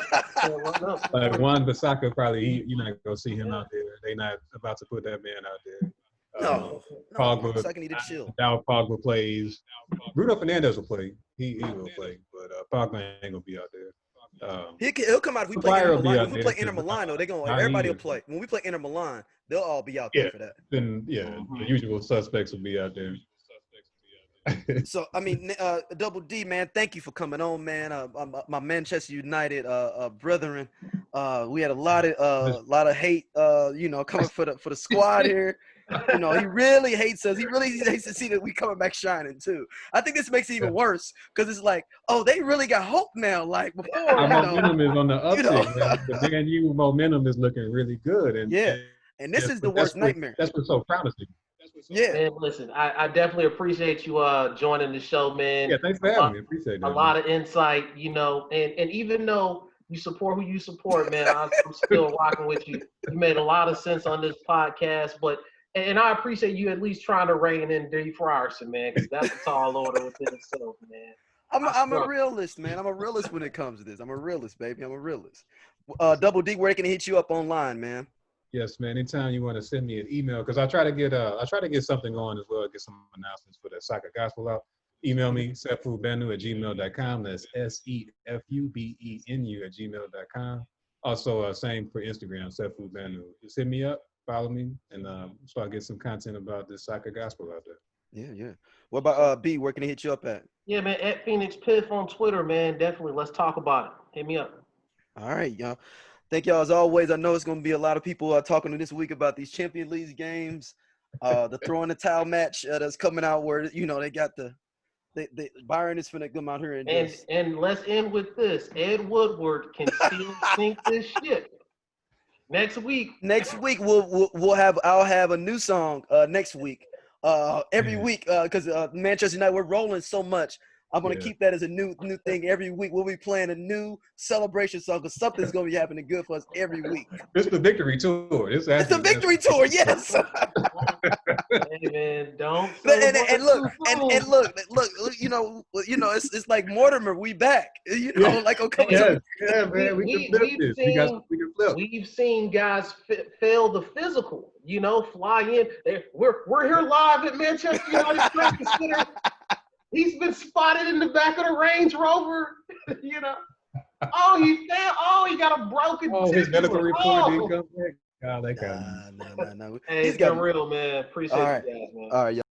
[SPEAKER 2] Like Juan Bissaka probably you're not gonna see him out there. They not about to put that man out there.
[SPEAKER 1] No,
[SPEAKER 2] Pogba.
[SPEAKER 1] Bissaka need to chill.
[SPEAKER 2] Now Pogba plays. Bruno Fernandes will play. He will play, but Pogba ain't gonna be out there.
[SPEAKER 1] He'll come out if we play Inter Milan. If we play Inter Milan, though, everybody will play. When we play Inter Milan, they'll all be out there for that.
[SPEAKER 2] Then the usual suspects will be out there.
[SPEAKER 1] So I mean, Double D, man, thank you for coming on, man. My Manchester United brethren, we had a lot of hate, coming for the squad here. He really hates us. He really hates to see that we coming back shining too. I think this makes it even worse because it's like, oh, they really got hope now. Like before,
[SPEAKER 2] our momentum is on the uptick, man. The Man U momentum is looking really good, and
[SPEAKER 1] this is the worst nightmare.
[SPEAKER 2] That's what's so promising.
[SPEAKER 1] Yeah,
[SPEAKER 3] man, listen, I definitely appreciate you joining the show, man.
[SPEAKER 2] Yeah, thanks for having me. Appreciate that.
[SPEAKER 3] A lot of insight, and even though You support who you support, man. I'm still rocking with you. You made a lot of sense on this podcast, and I appreciate you at least trying to rein in D. Frierson, man, because that's a tall order within itself, man.
[SPEAKER 1] I'm a realist, man. I'm a realist when it comes to this. I'm a realist, baby. I'm a realist. Double D, where can I hit you up online, man?
[SPEAKER 2] Yes, man. Anytime you want to send me an email, because I try to get something going as well, get some announcements for the soccer gospel out. Email me, sefubenu@gmail.com. That's SEFUBENU@gmail.com. Also, same for Instagram, sefubenu. Just hit me up, follow me, and start getting some content about this soccer gospel out there.
[SPEAKER 1] Yeah. What about B? Where can I hit you up at?
[SPEAKER 3] Yeah, man, at Phoenix Piff on Twitter, man. Definitely. Let's talk about it. Hit me up.
[SPEAKER 1] All right, y'all. Thank y'all as always. I know it's going to be a lot of people talking to this week about these Champions League games, the throwing the towel match that's coming out where, they got the Byron is finna come out here
[SPEAKER 3] and let's end with this. Ed Woodward can still sink this ship. Next week I'll have a new song next week. Every week because Manchester United, we're rolling so much. I'm going to keep that as a new thing every week. We'll be playing a new celebration song because something's going to be happening good for us every week.
[SPEAKER 2] It's the victory tour.
[SPEAKER 1] It's the victory tour, yes.
[SPEAKER 3] Hey, man, don't.
[SPEAKER 1] And look, it's like Mortimer, we back. Like a couple
[SPEAKER 2] yeah, man, we can flip this. We can flip.
[SPEAKER 3] We've seen guys fail the physical, fly in. We're here live at Manchester United Practice Center. He's been spotted in the back of the Range Rover, Oh, he fell. Oh, he got a broken tibia.
[SPEAKER 2] His medical report didn't come back.
[SPEAKER 1] No.
[SPEAKER 3] Hey, it's been real, man. Appreciate you guys, man.
[SPEAKER 1] All right,